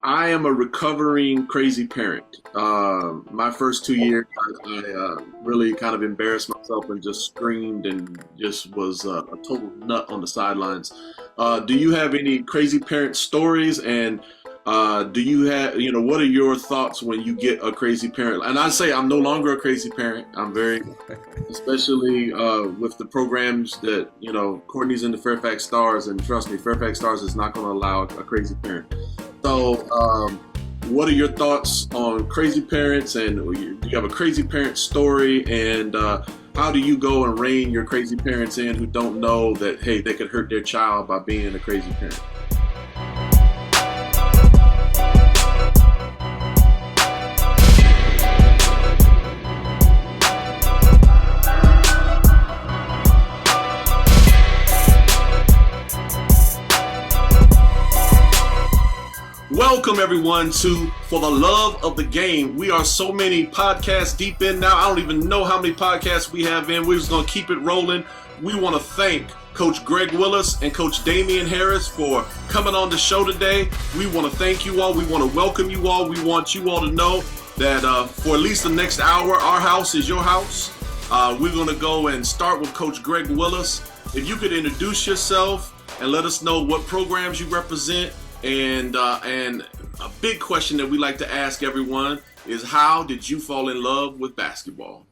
I am a recovering crazy parent. My first 2 years, I really kind of embarrassed myself and just screamed and just was a total nut on the sidelines. Do you have any crazy parent stories? And do you have, what are your thoughts when you get a crazy parent? And I say I'm no longer a crazy parent. I'm very, especially with the programs that, Courtney's in the Fairfax Stars, and trust me, Fairfax Stars is not going to allow a crazy parent. So, what are your thoughts on crazy parents? And do you have a crazy parent story? And how do you go and rein your crazy parents in who don't know that, hey, they could hurt their child by being a crazy parent? Welcome everyone to For the Love of the Game. We are so many podcasts deep in now. I don't even know how many podcasts we have in. We're just going to keep it rolling. We want to thank Coach Greg Willis and Coach Damien Harris for coming on the show today. We want to thank you all. We want to welcome you all. We want you all to know that for at least the next hour, our house is your house. We're going to go and start with Coach Greg Willis. If you could introduce yourself and let us know what programs you represent. And a big question that we like to ask everyone is, how did you fall in love with basketball?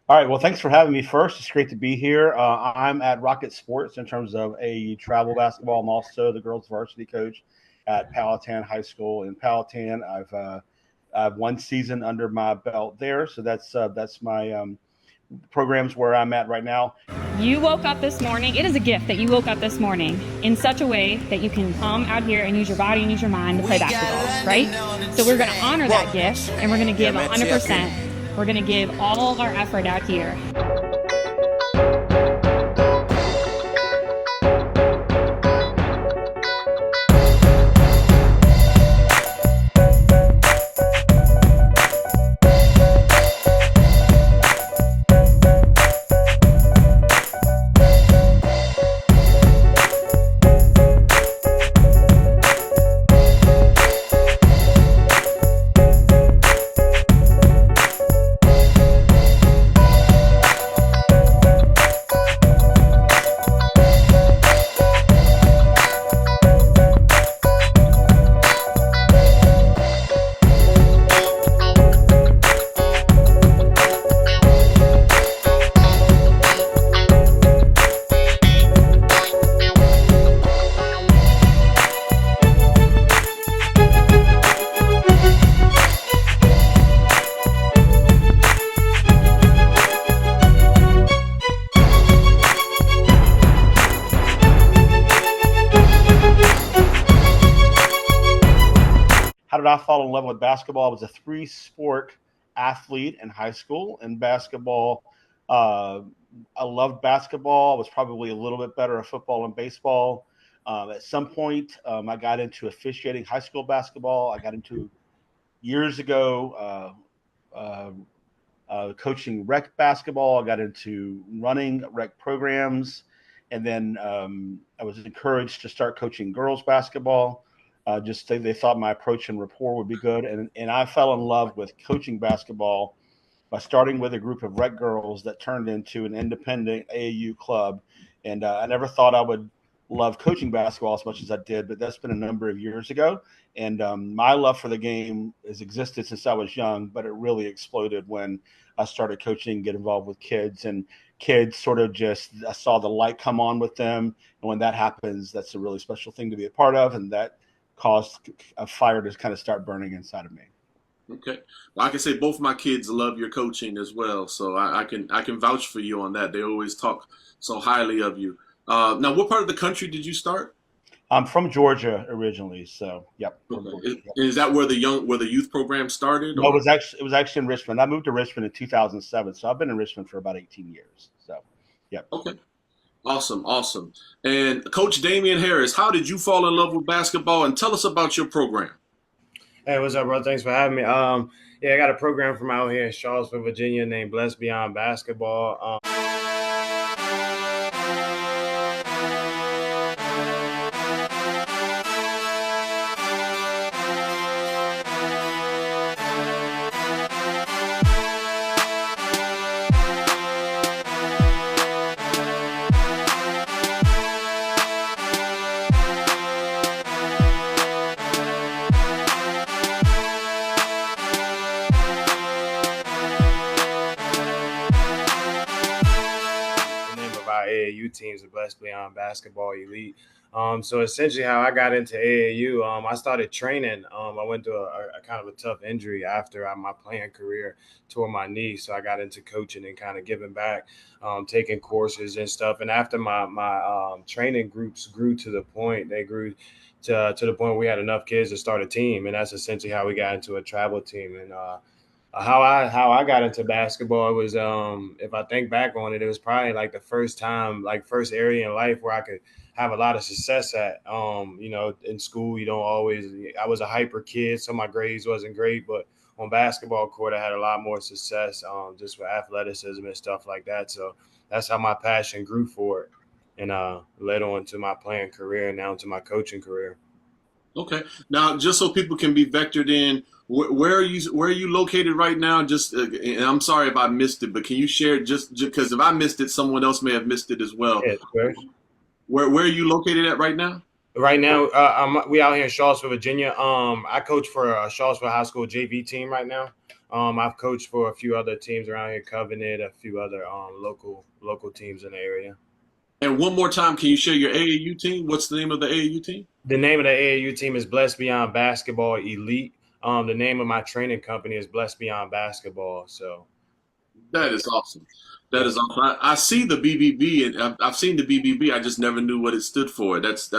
All right. Well, thanks for having me first. It's great to be here. I'm at Rocket Sports in terms of AAU travel basketball. I'm also the girls varsity coach at Powhatan High School in Powhatan. I've one season under my belt there, so that's my programs where I'm at right now. You woke up this morning. It is a gift that you woke up this morning in such a way that you can come out here and use your body and use your mind to play basketball, right? So we're going to honor that gift, and we're going to give 100%. We're going to give all our effort out here. How did I fall in love with basketball? I was a three-sport athlete in high school. In basketball, I loved basketball. I was probably a little bit better at football and baseball. At some point, I got into officiating high school basketball. I got into years ago coaching rec basketball. I got into running rec programs. And then I was encouraged to start coaching girls basketball. Just they thought my approach and rapport would be good. And I fell in love with coaching basketball by starting with a group of rec girls that turned into an independent AAU club. And I never thought I would love coaching basketball as much as I did, but that's been a number of years ago. And my love for the game has existed since I was young, but it really exploded when I started coaching, get involved with kids, and kids sort of just, I saw the light come on with them. And when that happens, that's a really special thing to be a part of. And that caused a fire to kind of start burning inside of me. Okay. Well, I can say both my kids love your coaching as well, so I can vouch for you on that. They always talk so highly of you. Now, what part of the country did you start? I'm from Georgia originally, so yep. Okay. Georgia, yep. Is that where the youth program started, No, or? it was actually in Richmond. I moved to Richmond in 2007, so I've been in Richmond for about 18 years. So, yep. Okay. Awesome, awesome. And Coach Damian Harris, how did you fall in love with basketball? And tell us about your program. Hey, what's up, bro? Thanks for having me. Yeah, I got a program from out here in Charlottesville, Virginia, named Blessed Beyond Basketball. AAU teams, the Blessed Beyond Basketball Elite. So essentially how I got into AAU, I started training. I went through a kind of a tough injury after my playing career, tore my knee. So I got into coaching and kind of giving back, taking courses and stuff. And after my training groups grew to the point, they grew to the point where we had enough kids to start a team. And that's essentially how we got into a travel team. And how I got into basketball was, if I think back on it, it was probably like the first time, like first area in life where I could have a lot of success at. In school, you don't always. I was a hyper kid, so my grades wasn't great, but on basketball court, I had a lot more success, just with athleticism and stuff like that. So that's how my passion grew for it, and led on to my playing career and now to my coaching career. Okay. Now, just so people can be vectored in, where are you located right now? Just, and I'm sorry if I missed it, but can you share just because if I missed it, someone else may have missed it as well. Yeah, sure. Where are you located at right now? Right now, we out here in Charlottesville, Virginia. I coach for a Charlottesville High School JV team right now. I've coached for a few other teams around here, Covenant, a few other local teams in the area. And one more time, can you share your AAU team? What's the name of the AAU team? The name of the AAU team is Blessed Beyond Basketball Elite. The name of my training company is Blessed Beyond Basketball. So that is awesome. That is awesome. I see the BBB, and I've seen the BBB. I just never knew what it stood for. That's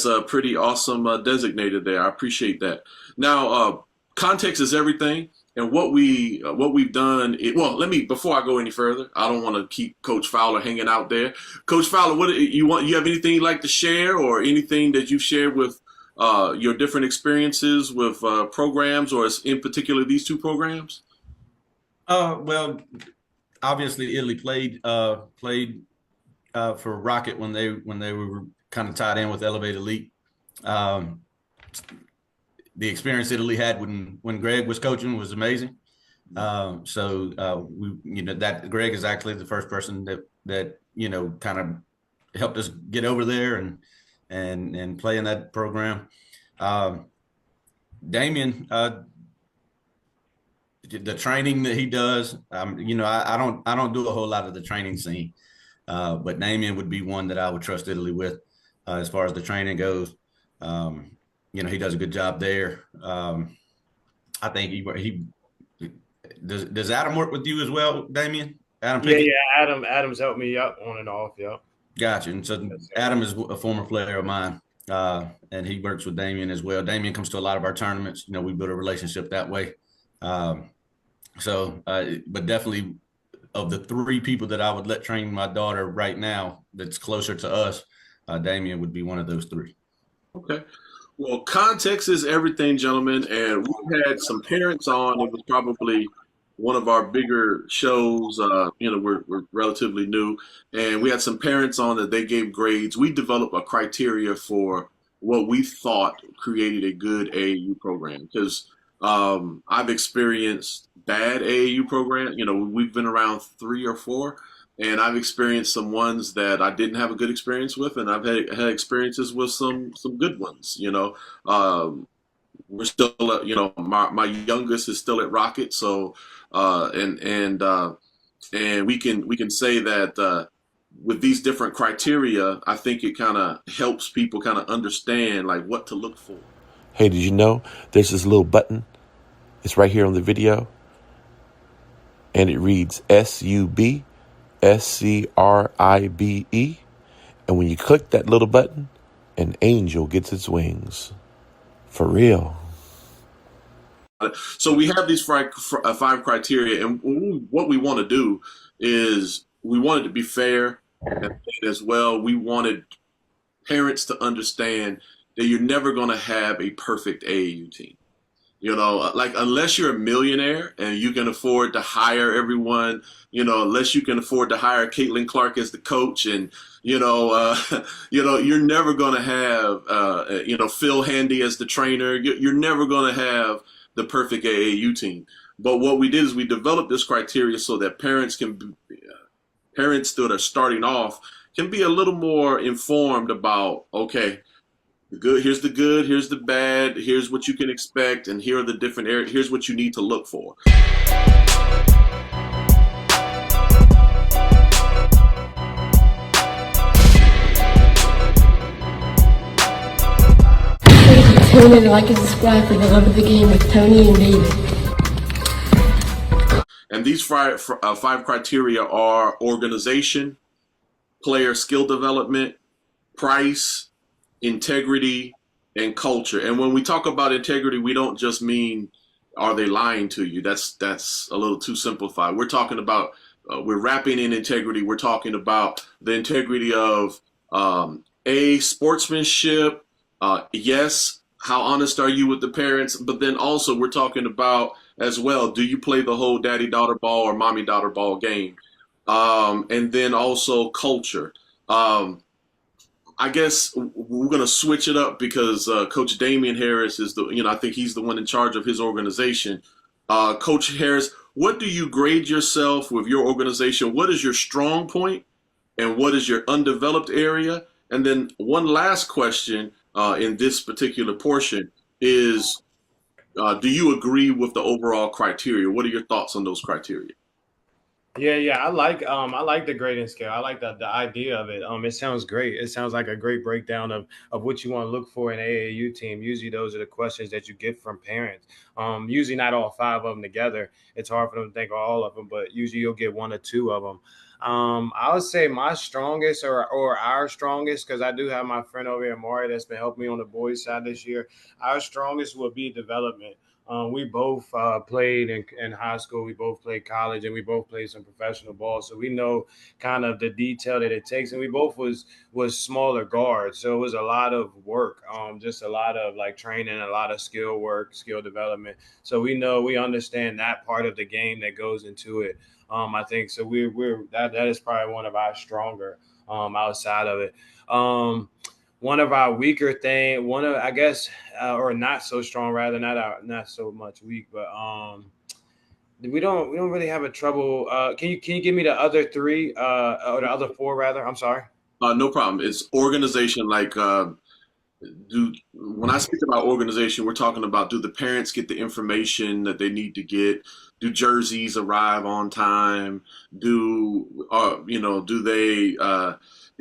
a pretty awesome designator there. I appreciate that. Now, context is everything, and what we've done. Before I go any further, I don't want to keep Coach Fowler hanging out there. Coach Fowler, what you have anything you'd like to share, or anything that you've shared with your different experiences with programs, or in particular these two programs? Well, obviously Italy played for Rocket when they were kind of tied in with Elevate Elite. The experience Italy had when Greg was coaching was amazing. That Greg is actually the first person that kind of helped us get over there and play in that program. Damien, the training that he does, I don't do a whole lot of the training scene, but Damien would be one that I would trust Italy with as far as the training goes. He does a good job there. I think he does. Adam work with you as well, Damien? Adam? Yeah. Adam's helped me up on and off. Yep. Gotcha. And so Adam is a former player of mine, and he works with Damien as well. Damien comes to a lot of our tournaments. We build a relationship that way. But definitely of the three people that I would let train my daughter right now that's closer to us, Damien would be one of those three. Okay. Well, context is everything, gentlemen. And we had some parents on. It was probably one of our bigger shows. We're relatively new. And we had some parents on that they gave grades. We developed a criteria for what we thought created a good AAU program. Because I've experienced bad AAU programs. We've been around 3 or 4, and I've experienced some ones that I didn't have a good experience with, and I've had experiences with some good ones. We're still, my youngest is still at Rocket, so and we can say that with these different criteria, I think it kind of helps people kind of understand like what to look for. Hey, did you know there's this little button? It's right here on the video. And it reads SUBSCRIBE. And when you click that little button, an angel gets its wings. For real. So we have these 5 criteria. And what we want to do is we want it to be fair. And as well, we wanted parents to understand that you're never going to have a perfect AAU team. Unless you're a millionaire and you can afford to hire everyone, unless you can afford to hire Caitlin Clark as the coach and, you're never going to have, Phil Handy as the trainer. You're never going to have the perfect AAU team. But what we did is we developed this criteria so that parents that are starting off can be a little more informed about, okay, here's the bad, here's what you can expect, and here are the different areas, here's what you need to look for. tune in, like, and subscribe for the love of the game with Tony and David. And these five criteria are organization, player skill development, price, integrity, and culture. And when we talk about integrity, we don't just mean are they lying to you? That's a little too simplified. We're talking about we're wrapping in integrity. We're talking about the integrity of sportsmanship. Yes, how honest are you with the parents? But then also we're talking about as well, do you play the whole daddy-daughter ball or mommy-daughter ball game? And then also culture. I guess we're going to switch it up because Coach Damien Harris is I think he's the one in charge of his organization. Coach Harris, what do you grade yourself with your organization? What is your strong point and what is your undeveloped area? And then one last question in this particular portion is, do you agree with the overall criteria? What are your thoughts on those criteria? Yeah, I like the grading scale. I like the idea of it. It sounds great. It sounds like a great breakdown of what you want to look for in an AAU team. Usually those are the questions that you get from parents. Usually not all five of them together. It's hard for them to think of all of them, but usually you'll get one or two of them. I would say my strongest or our strongest, because I do have my friend over here, Maury, that's been helping me on the boys' side this year. Our strongest would be development. We both played in high school. We both played college, and we both played some professional ball. So we know kind of the detail that it takes. And we both was smaller guards, so it was a lot of work, just a lot of like training, a lot of skill work, skill development. So we understand that part of the game that goes into it. I think so. That is probably one of our stronger outside of it. One of our weaker or not so strong, rather not so much weak, but we don't really have a trouble. Can you give me the other three or the other four rather? I'm sorry. No problem. It's organization. Like when I speak about organization, we're talking about, do the parents get the information that they need to get? Do jerseys arrive on time? Do they?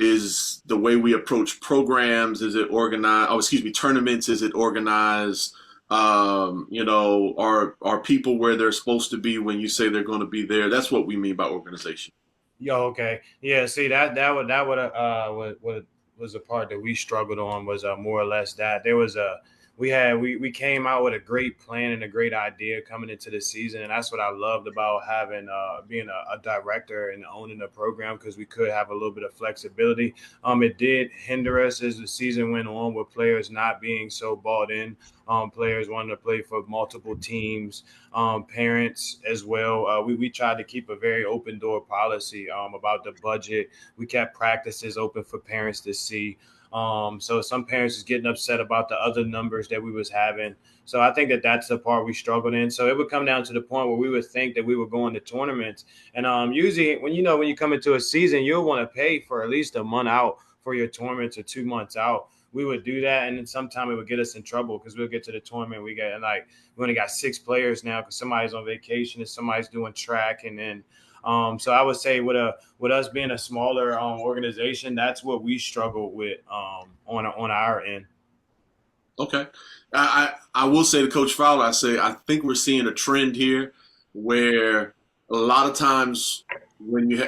Is the way we approach programs, is it organized? Tournaments, is it organized? Are people where they're supposed to be when you say they're going to be there? That's what we mean by organization. Okay. Yeah. See, that was a part that we struggled on, was more or less that there was we came out with a great plan and a great idea coming into the season. And that's what I loved about having being a director and owning a program, because we could have a little bit of flexibility. It did hinder us as the season went on with players not being so bought in. Players wanting to play for multiple teams, parents as well. We tried to keep a very open door policy about the budget. We kept practices open for parents to see. So some parents is getting upset about the other numbers that we was having. So I think that's the part we struggled in. So it would come down to the point where we would think that we were going to tournaments. And usually when you come into a season, you'll want to pay for at least a month out for your tournaments or 2 months out. We would do that, and then sometime it would get us in trouble because we'll get to the tournament. We only got 6 players now because somebody's on vacation and somebody's doing track, and then so I would say with us being a smaller organization, that's what we struggle with on our end. Okay, I will say to Coach Fowler, I think we're seeing a trend here where a lot of times when you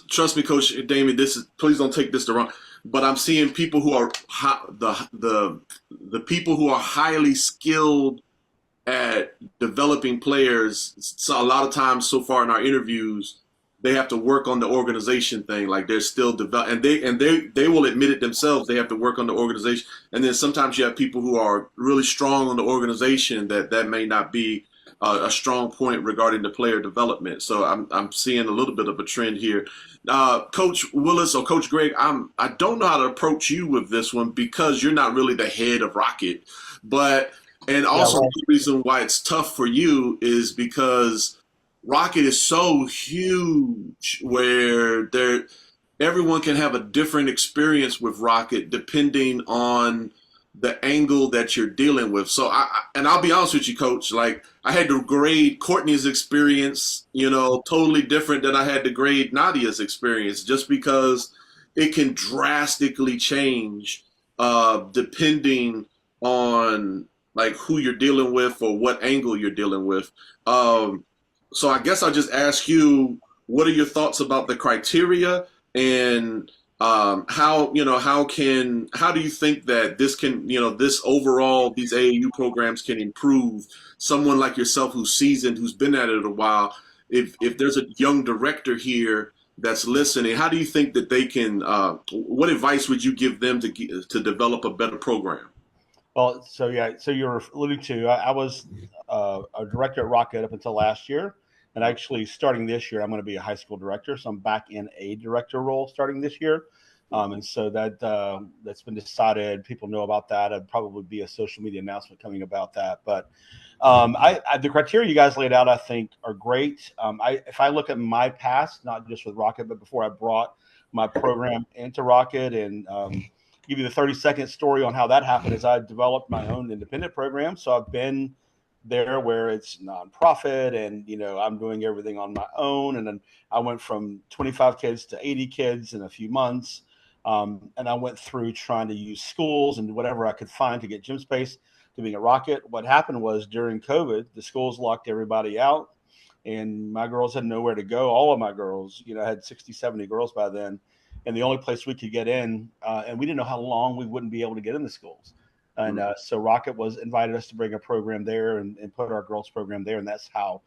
trust me, Coach Damien, please don't take this the wrong. But I'm seeing people who are the people who are highly skilled at developing players. So a lot of times so far in our interviews, they have to work on the organization thing. Like they're still developing, and they will admit it themselves. They have to work on the organization. And then sometimes you have people who are really strong on the organization that may not be a strong point regarding the player development. So I'm seeing a little bit of a trend here. Coach Willis or Coach Greg, I don't know how to approach you with this one because you're not really the head of Rocket, and also the reason why it's tough for you is because Rocket is so huge where everyone can have a different experience with Rocket depending on the angle that you're dealing with. So I'll be honest with you, Coach, like I had to grade Courtney's experience, totally different than I had to grade Nadia's experience, just because it can drastically change depending on like who you're dealing with or what angle you're dealing with. So I guess I'll just ask you, what are your thoughts about the criteria, and how do you think that this can, this overall, these AAU programs can improve someone like yourself who's seasoned, who's been at it a while? If there's a young director here that's listening, how do you think that they can? What advice would you give them to develop a better program? Well, so you're alluding to, I was a director at Rocket up until last year. And actually, starting this year, I'm going to be a high school director. So I'm back in a director role starting this year. And so that's been decided. People know about that. I'd probably be a social media announcement coming about that. But the criteria you guys laid out, I think, are great. If I look at my past, not just with Rocket, but before I brought my program into Rocket, and give you the 30-second story on how that happened, is I developed my own independent program. So I've been there where it's nonprofit, and I'm doing everything on my own. And then I went from 25 kids to 80 kids in a few months. And I went through trying to use schools and whatever I could find to get gym space to being a Rocket. What happened was, during COVID, the schools locked everybody out, and my girls had nowhere to go. All of my girls, I had 60, 70 girls by then. And the only place we could get in, and we didn't know how long we wouldn't be able to get in the schools. And so Rocket invited us to bring a program there and put our girls program there. And that's how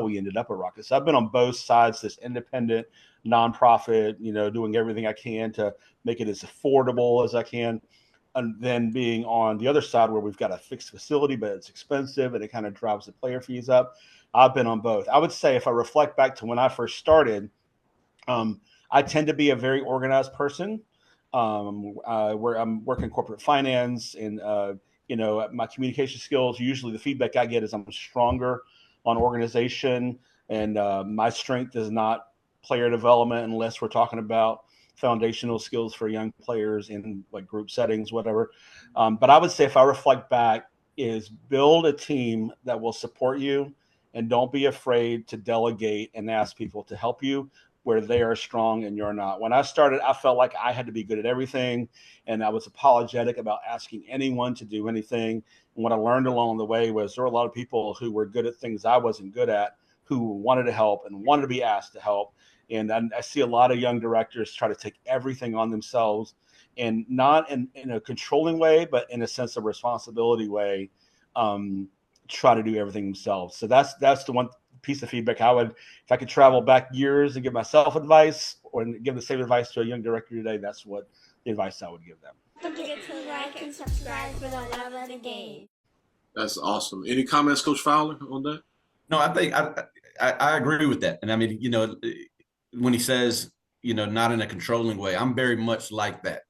we ended up at Rocket. So I've been on both sides, this independent nonprofit, doing everything I can to make it as affordable as I can. And then being on the other side where we've got a fixed facility, but it's expensive and it kind of drives the player fees up. I've been on both. I would say, if I reflect back to when I first started, I tend to be a very organized person. Where I'm working corporate finance, and my communication skills, usually the feedback I get is I'm stronger on organization, and my strength is not player development, unless we're talking about foundational skills for young players in like group settings, whatever. But I would say, if I reflect back, is build a team that will support you, and don't be afraid to delegate and ask people to help you where they are strong and you're not. When I started, I felt like I had to be good at everything, and I was apologetic about asking anyone to do anything. And what I learned along the way was, there were a lot of people who were good at things I wasn't good at, who wanted to help and wanted to be asked to help. And I see a lot of young directors try to take everything on themselves, and not in a controlling way, but in a sense of responsibility way, try to do everything themselves. So that's the one piece of feedback I would, if I could travel back years and give myself advice, or give the same advice to a young director today, that's what the advice I would give them. Don't forget to like and subscribe for the love of the game. That's awesome. Any comments, Coach Fowler, on that? No, I think I agree with that. And I mean, when he says, not in a controlling way, I'm very much like that.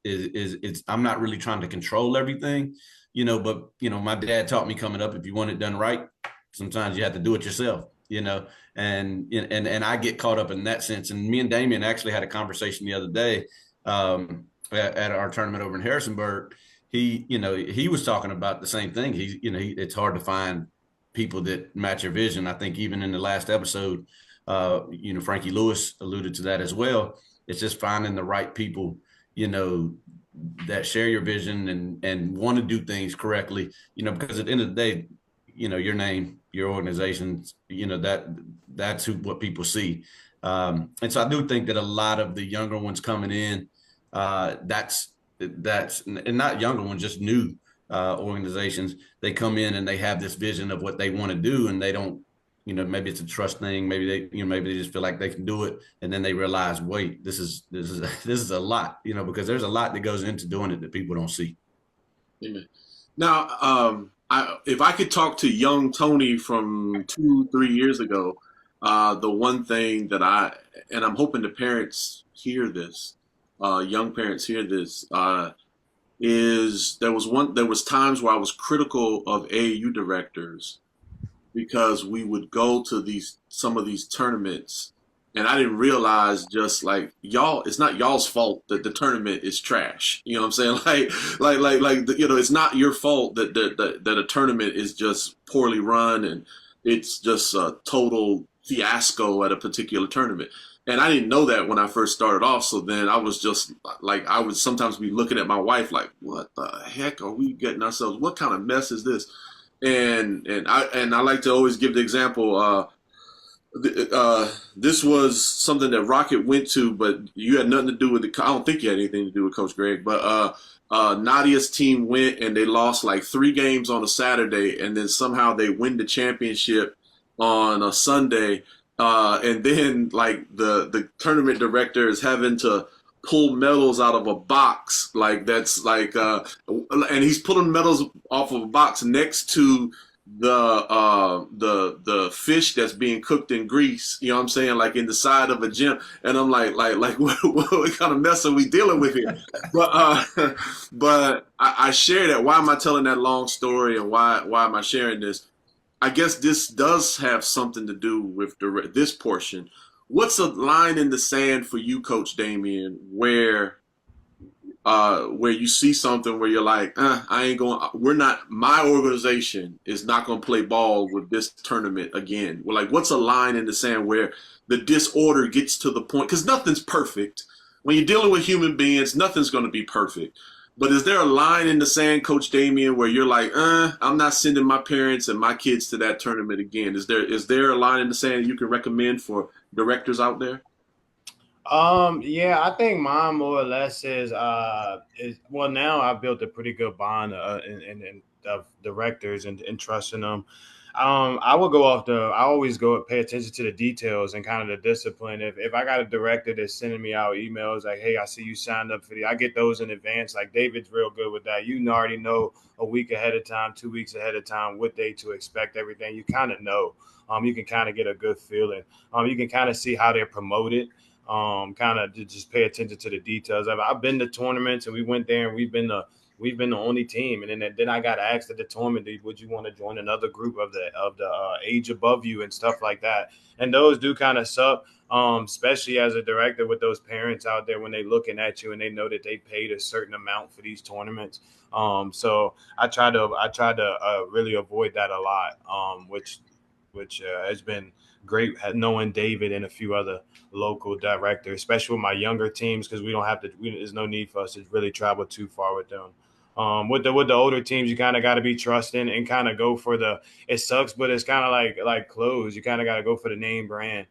I'm not really trying to control everything, but my dad taught me coming up, if you want it done right, sometimes you have to do it yourself. And I get caught up in that sense. And me and Damien actually had a conversation the other day at our tournament over in Harrisonburg. He was talking about the same thing. It's hard to find people that match your vision. I think even in the last episode, Frankie Lewis alluded to that as well. It's just finding the right people, that share your vision and want to do things correctly, because at the end of the day, your name, your organizations, that's what people see. And so I do think that a lot of the younger ones coming in, that's and not younger ones, just new organizations, they come in and they have this vision of what they want to do, and they don't, maybe it's a trust thing. Maybe they just feel like they can do it. And then they realize, wait, this is a lot, because there's a lot that goes into doing it that people don't see. Amen. Now, if I could talk to young Tony from 2-3 years ago, the one thing that I'm hoping the parents hear this, young parents hear this, is there was times where I was critical of AAU directors, because we would go to some of these tournaments, and I didn't realize, just like y'all, it's not y'all's fault that the tournament is trash. You know what I'm saying? It's not your fault that a tournament is just poorly run and it's just a total fiasco at a particular tournament. And I didn't know that when I first started off. So then I was just like, I would sometimes be looking at my wife like, what the heck are we getting ourselves? What kind of mess is this? And I like to always give the example. This was something that Rocket went to, but you had nothing to do with it. I don't think you had anything to do with Coach Greg, but Nadia's team went and they lost like 3 games on a Saturday, and then somehow they win the championship on a Sunday. And then like the tournament director is having to pull medals out of a box, like that's like and he's pulling medals off of a box next to the fish that's being cooked in grease, you know what I'm saying, like in the side of a gym. And I'm like what kind of mess are we dealing with here? But I share that. Why am I telling that long story, and why am I sharing this? I guess this does have something to do with this portion. What's a line in the sand for you, Coach Damien, where you see something where you're like, I ain't going, my organization is not going to play ball with this tournament again. Well, like, what's a line in the sand where the disorder gets to the point? Because nothing's perfect. When you're dealing with human beings, nothing's going to be perfect. But is there a line in the sand, Coach Damien, where you're like, I'm not sending my parents and my kids to that tournament again? Is there a line in the sand you can recommend for directors out there? Yeah, I think mine more or less is well, now I've built a pretty good bond of directors and trusting them. I always go pay attention to the details and kind of the discipline. If I got a director that's sending me out emails like, hey, I see you signed up for I get those in advance. Like David's real good with that. You already know a week ahead of time, 2 weeks ahead of time, what day to expect, everything. You kind of know. You can kind of get a good feeling. You can kind of see how they're promoted. Kind of just pay attention to the details. I've been to tournaments and we went there and we've been the only team. And then I got asked at the tournament, would you want to join another group of the age above you and stuff like that? And those do kind of suck, especially as a director with those parents out there when they looking at you and they know that they paid a certain amount for these tournaments. So I try to really avoid that a lot, which has been great knowing David and a few other local directors, especially with my younger teams, because there's no need for us to really travel too far with them. With the older teams, you kind of got to be trusting and kind of go for it sucks, but it's kind of like clothes. You kind of got to go for the name brand.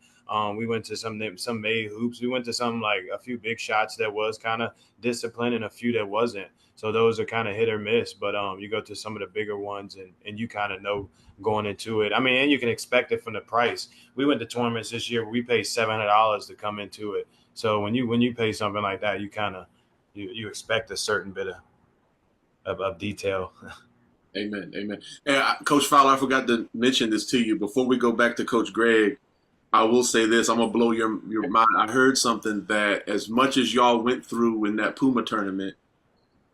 We went to some made hoops. We went to some like a few big shots that was kind of disciplined and a few that wasn't. So those are kind of hit or miss, but you go to some of the bigger ones and you kind of know going into it. I mean, and you can expect it from the price. We went to tournaments this year where we paid $700 to come into it. So when you pay something like that, you kind of you expect a certain bit of detail. Amen. And Coach Fowler, I forgot to mention this to you before we go back to Coach Greg. I will say this: I'm gonna blow your mind. I heard something that as much as y'all went through in that Puma tournament,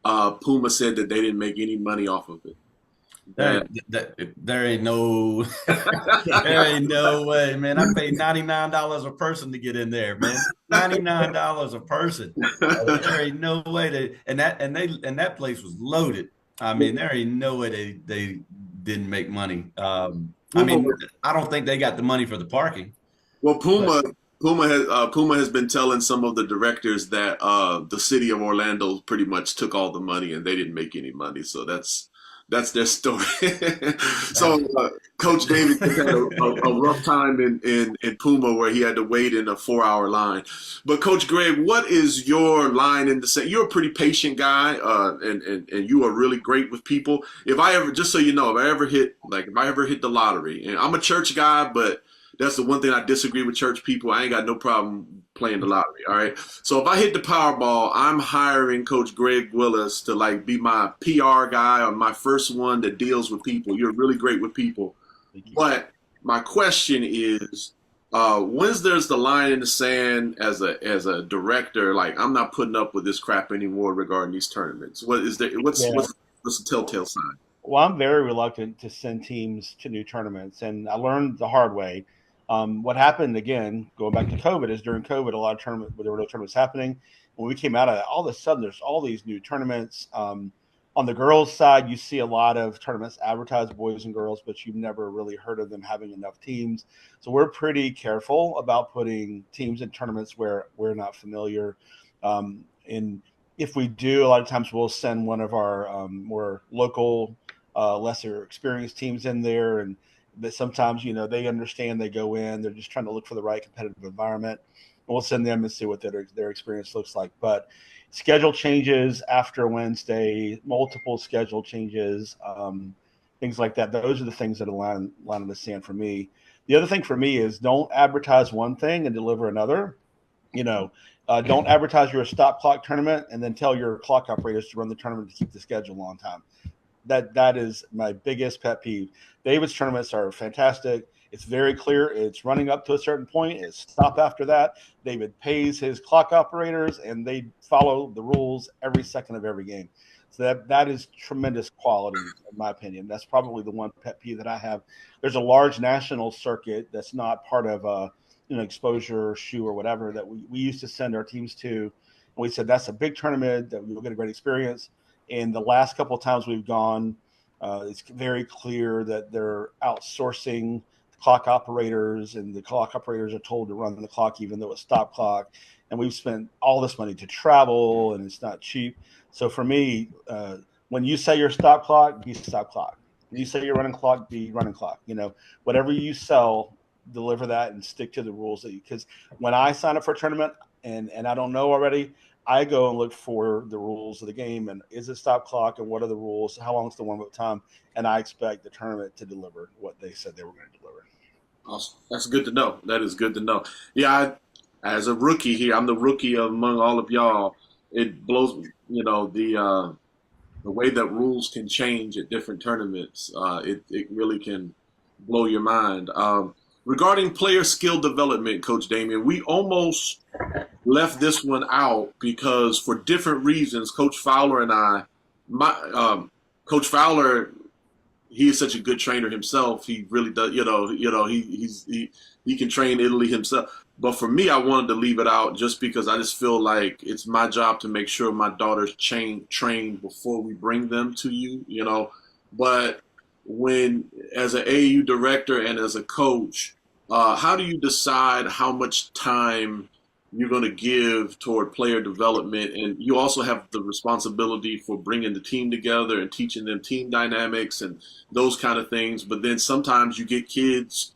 Puma said that they didn't make any money off of it. There ain't no way, man. I paid $99 a person to get in there, man. $99 a person. There ain't no way and that place was loaded. I mean, there ain't no way they didn't make money. I mean, I don't think they got the money for the parking. Well, Puma has been telling some of the directors that the city of Orlando pretty much took all the money and they didn't make any money. So that's their story. So Coach David had a rough time in Puma where he had to wait in a 4-hour line. But Coach Greg, what is your line in the sand? You're a pretty patient guy, and you are really great with people. If I ever hit the lottery, and I'm a church guy, but that's the one thing I disagree with church people. I ain't got no problem playing the lottery, all right? So if I hit the Powerball, I'm hiring Coach Greg Willis to like be my PR guy or my first one that deals with people. You're really great with people. But my question is, when's there's the line in the sand as a director, like I'm not putting up with this crap anymore regarding these tournaments? What's the telltale sign? Well, I'm very reluctant to send teams to new tournaments, and I learned the hard way. What happened, again, going back to COVID, is during COVID, a lot of there were no tournaments happening. When we came out of it, all of a sudden, there's all these new tournaments. On the girls' side, you see a lot of tournaments advertised, boys and girls, but you've never really heard of them having enough teams. So we're pretty careful about putting teams in tournaments where we're not familiar. And if we do, a lot of times we'll send one of our more local, lesser experienced teams in there. And but sometimes, they understand, they go in, they're just trying to look for the right competitive environment. And we'll send them and see what their experience looks like. But schedule changes after Wednesday, multiple schedule changes, things like that. Those are the things that line in the sand for me. The other thing for me is don't advertise one thing and deliver another. Don't advertise you're a stop clock tournament and then tell your clock operators to run the tournament to keep the schedule on time. That is my biggest pet peeve. David's tournaments are fantastic. It's very clear. It's running up to a certain point. It's stop after that. David pays his clock operators, and they follow the rules every second of every game. So that is tremendous quality, in my opinion. That's probably the one pet peeve that I have. There's a large national circuit that's not part of exposure or shoe or whatever that we used to send our teams to. And we said that's a big tournament that we'll get a great experience. And the last couple of times we've gone, it's very clear that they're outsourcing clock operators, and the clock operators are told to run the clock even though it's stop clock. And we've spent all this money to travel, and it's not cheap. So for me, when you say you're stop clock, be stop clock. When you say you're running clock, be running clock. Whatever you sell, deliver that and stick to the rules because when I sign up for a tournament and I don't know already, I go and look for the rules of the game and is it stop clock and what are the rules? How long is the warm-up time? And I expect the tournament to deliver what they said they were going to deliver. Awesome. That's good to know. That is good to know. Yeah, as a rookie here, I'm the rookie among all of y'all. It blows, the way that rules can change at different tournaments. It really can blow your mind. Regarding player skill development, Coach Damien, we almost left this one out because for different reasons, Coach Fowler and I, Coach Fowler, he is such a good trainer himself. He really does, he can train Italy himself. But for me, I wanted to leave it out just because I just feel like it's my job to make sure my daughters train before we bring them to you, But when, as an AAU director and as a coach, how do you decide how much time you're going to give toward player development? And you also have the responsibility for bringing the team together and teaching them team dynamics and those kind of things. But then sometimes you get kids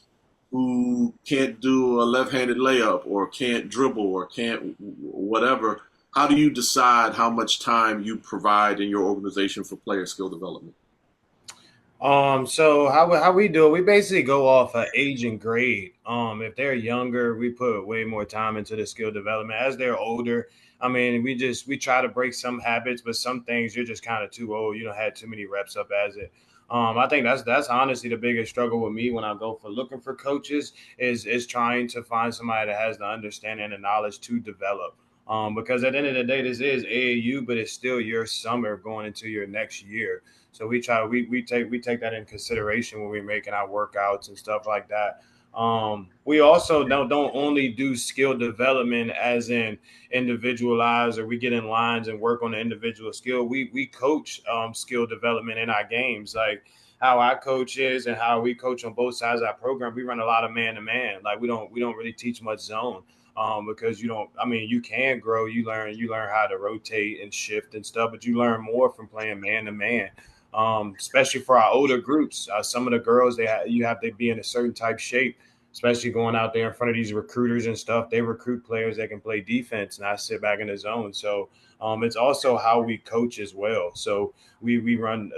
who can't do a left-handed layup or can't dribble or can't whatever. How do you decide how much time you provide in your organization for player skill development? So how we do it, we basically go off of age and grade. If they're younger, we put way more time into the skill development. As they're older, we try to break some habits, but some things you're just kind of too old. You don't had too many reps up as it. I think that's honestly the biggest struggle with me when I go for looking for coaches is trying to find somebody that has the understanding and the knowledge to develop. Because at the end of the day, this is AAU, but it's still your summer going into your next year. So we take that in consideration when we're making our workouts and stuff like that. We also don't only do skill development as in individualized or we get in lines and work on the individual skill. We coach skill development in our games, like how our coach is and how we coach on both sides of our program. We run a lot of man-to-man. Like we don't really teach much zone. Because you can grow, you learn how to rotate and shift and stuff, but you learn more from playing man to man. Especially for our older groups, some of the girls you have to be in a certain type shape, especially going out there in front of these recruiters and stuff. They recruit players that can play defense, not sit back in the zone. So it's also how we coach as well. So we run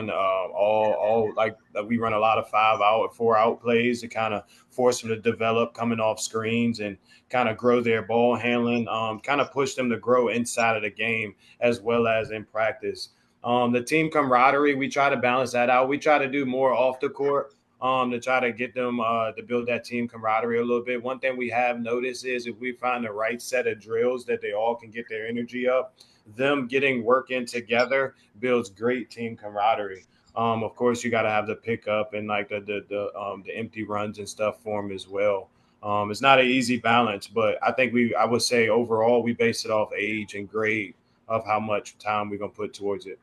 all like we run a lot of 5-out, 4-out plays to kind of force them to develop coming off screens and kind of grow their ball handling, kind of push them to grow inside of the game as well as in practice. The team camaraderie, we try to balance that out. We try to do more off the court to try to get them to build that team camaraderie a little bit. One thing we have noticed is if we find the right set of drills that they all can get their energy up, them getting working together builds great team camaraderie. Of course, you got to have the pickup and like the empty runs and stuff for them as well. It's not an easy balance, but I think I would say overall we base it off age and grade of how much time we're going to put towards it.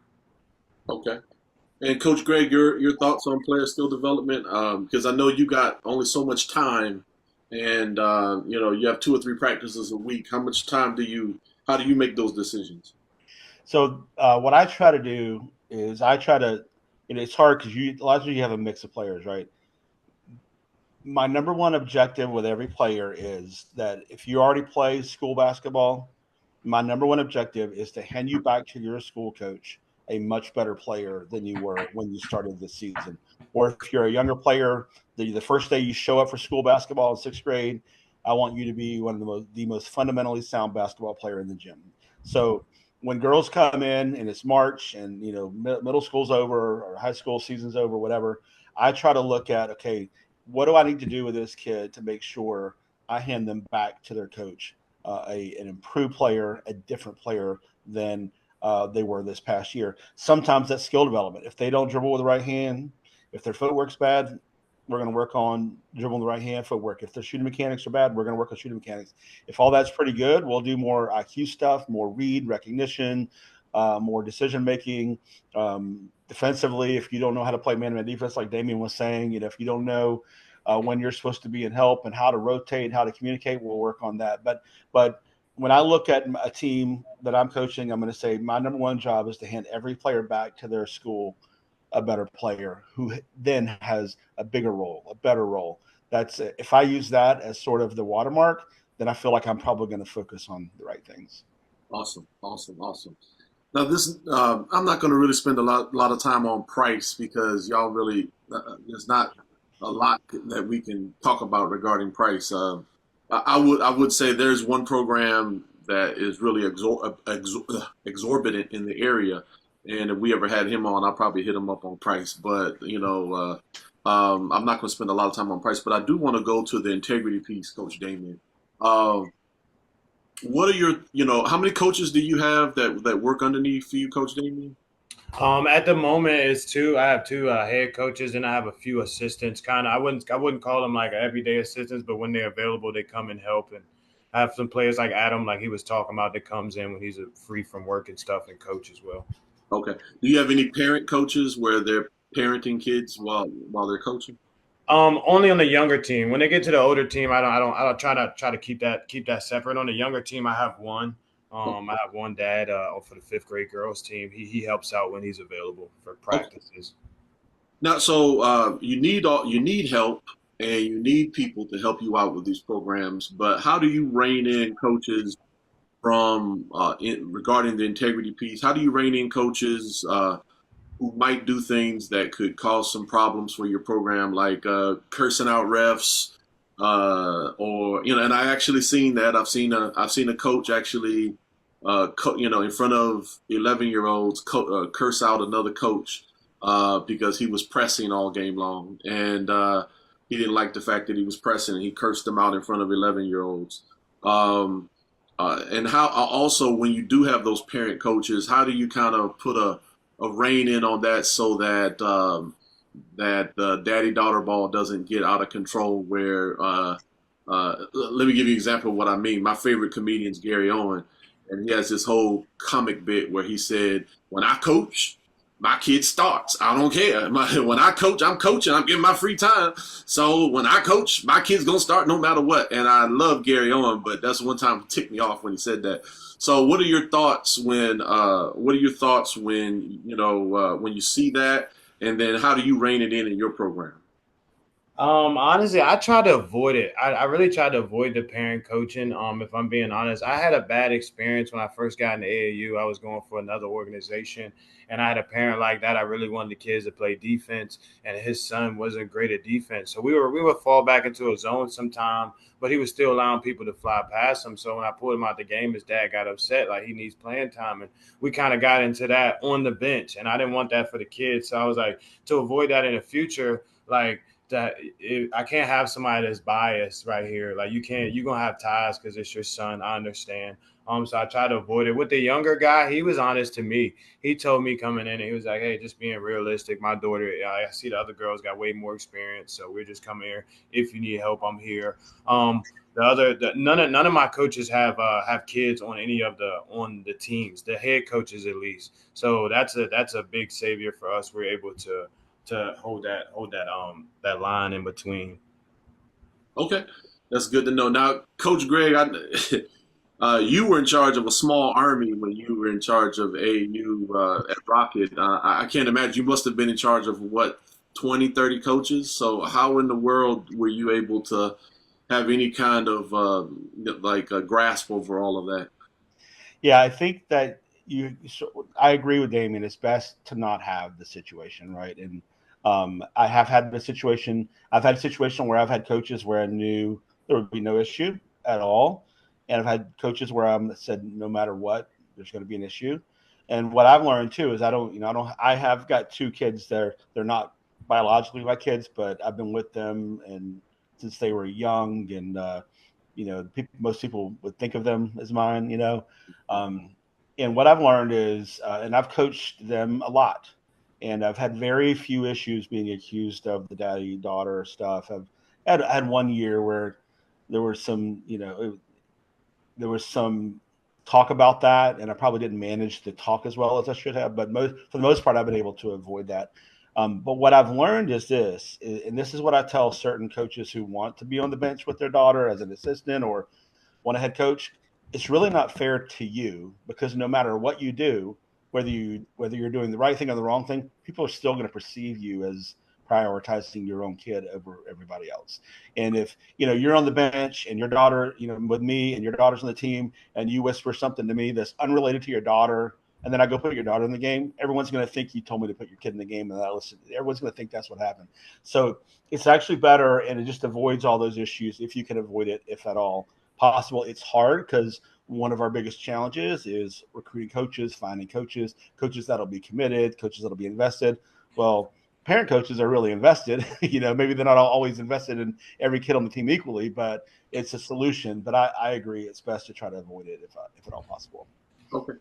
Okay. And Coach Greg, your thoughts on player skill development? Because I know you got only so much time, and you have 2 or 3 practices a week. How do you make those decisions? So what I try to do is I try to, it's hard because a lot of you have a mix of players, right? My number one objective with every player is that if you already play school basketball, my number one objective is to hand you back to your school coach a much better player than you were when you started this season. Or if you're a younger player, the first day you show up for school basketball in 6th grade, I want you to be one of the most fundamentally sound basketball player in the gym. So when girls come in and it's March and middle school's over or high school season's over, whatever, I try to look at, okay, what do I need to do with this kid to make sure I hand them back to their coach, an improved player, a different player than they were this past year. Sometimes that's skill development. If they don't dribble with the right hand, if their footwork's bad, we're going to work on dribbling the right hand footwork. If their shooting mechanics are bad, we're going to work on shooting mechanics. If all that's pretty good, we'll do more IQ stuff, more read recognition, more decision making. Defensively, if you don't know how to play man-to-man defense, like Damien was saying, if you don't know when you're supposed to be in help and how to rotate, how to communicate, we'll work on that. But when I look at a team that I'm coaching, I'm going to say my number one job is to hand every player back to their school a better player who then has a bigger role, a better role. If I use that as sort of the watermark, then I feel like I'm probably going to focus on the right things. Awesome. Now I'm not going to really spend a lot of time on price because y'all really there's not a lot that we can talk about regarding price. I would say there's one program that is really exorbitant in the area, and if we ever had him on, I'll probably hit him up on price. But I'm not going to spend a lot of time on price. But I do want to go to the integrity piece, Coach Damien. What are how many coaches do you have that work underneath you, Coach Damien? At the moment, it's 2. I have 2 head coaches, and I have a few assistants. Kind of, I wouldn't call them like everyday assistants, but when they're available, they come and help. And I have some players like Adam, like he was talking about, that comes in when he's free from work and stuff, and coach as well. Okay. Do you have any parent coaches where they're parenting kids while they're coaching? Only on the younger team. When they get to the older team, I don't try to keep that separate. On the younger team, I have one. I have one dad for the 5th grade girls team. He helps out when he's available for practices. Now, so you need help and you need people to help you out with these programs. But how do you rein in coaches from regarding the integrity piece? How do you rein in coaches who might do things that could cause some problems for your program, like cursing out refs, or and I actually seen that. I've seen a coach actually, in front of 11-year-olds, curse out another coach because he was pressing all game long, and he didn't like the fact that he was pressing, and he cursed them out in front of 11-year-olds. And how also when you do have those parent coaches, how do you kind of put a rein in on that so that the daddy-daughter ball doesn't get out of control where let me give you an example of what I mean. My favorite comedian is Gary Owen, and he has this whole comic bit where he said, when I coach, my kid starts. I don't care. When I coach, I'm coaching. I'm getting my free time. So when I coach, my kid's going to start no matter what. And I love Gary Owen, but that's one time it ticked me off when he said that. So what are your thoughts when when you see that, and then how do you rein it in your program? Honestly, I try to avoid it. I really try to avoid the parent coaching. If I'm being honest, I had a bad experience when I first got in the AAU. I was going for another organization, and I had a parent like that. I really wanted the kids to play defense, and his son wasn't great at defense. So we would fall back into a zone sometime, but he was still allowing people to fly past him. So when I pulled him out the game, his dad got upset, like he needs playing time. And we kind of got into that on the bench, and I didn't want that for the kids. So I was like, to avoid that in the future, like, I can't have somebody that's biased right here. Like you're going to have ties because it's your son. I understand. So I try to avoid it. With the younger guy, he was honest to me. He told me coming in, he was like, "Hey, just being realistic. My daughter, I see the other girls got way more experience, so we're just coming here. If you need help, I'm here." None of my coaches have kids on any of the teams. The head coaches at least. So that's a big savior for us. We're able to hold that line in between. Okay, that's good to know. Now, Coach Greg, you were in charge of a small army when you were in charge of AAU at Rocket. I can't imagine. You must have been in charge of, what, 20, 30 coaches? So how in the world were you able to have any kind of a grasp over all of that? Yeah, I think that I agree with Damien. It's best to not have the situation, right? And I've had a situation where I've had coaches where I knew there would be no issue at all. And I've had coaches where I said, no matter what, there's going to be an issue. And what I've learned too is I have got two kids they're not biologically my kids, but I've been with them and since they were young, and most people would think of them as mine, and what I've learned is, and I've coached them a lot, and I've had very few issues being accused of the daddy-daughter stuff. I've had 1 year where there was some, there was some talk about that, and I probably didn't manage the talk as well as I should have. But for the most part, I've been able to avoid that. But what I've learned is this, and this is what I tell certain coaches who want to be on the bench with their daughter as an assistant or want a head coach. It's really not fair to you, because no matter what you do, whether you're doing the right thing or the wrong thing, people are still going to perceive you as prioritizing your own kid over everybody else. And if you're on the bench and your daughter, with me, and your daughter's on the team, and you whisper something to me that's unrelated to your daughter, and then I go put your daughter in the game, everyone's going to think you told me to put your kid in the game, and everyone's going to think that's what happened. So it's actually better, and it just avoids all those issues if you can avoid it, if at all possible. It's hard because one of our biggest challenges is recruiting coaches, finding coaches that'll be committed, coaches that'll be invested. Well, parent coaches are really invested. Maybe they're not always invested in every kid on the team equally, but it's a solution. But I agree, it's best to try to avoid it if at all possible. Okay.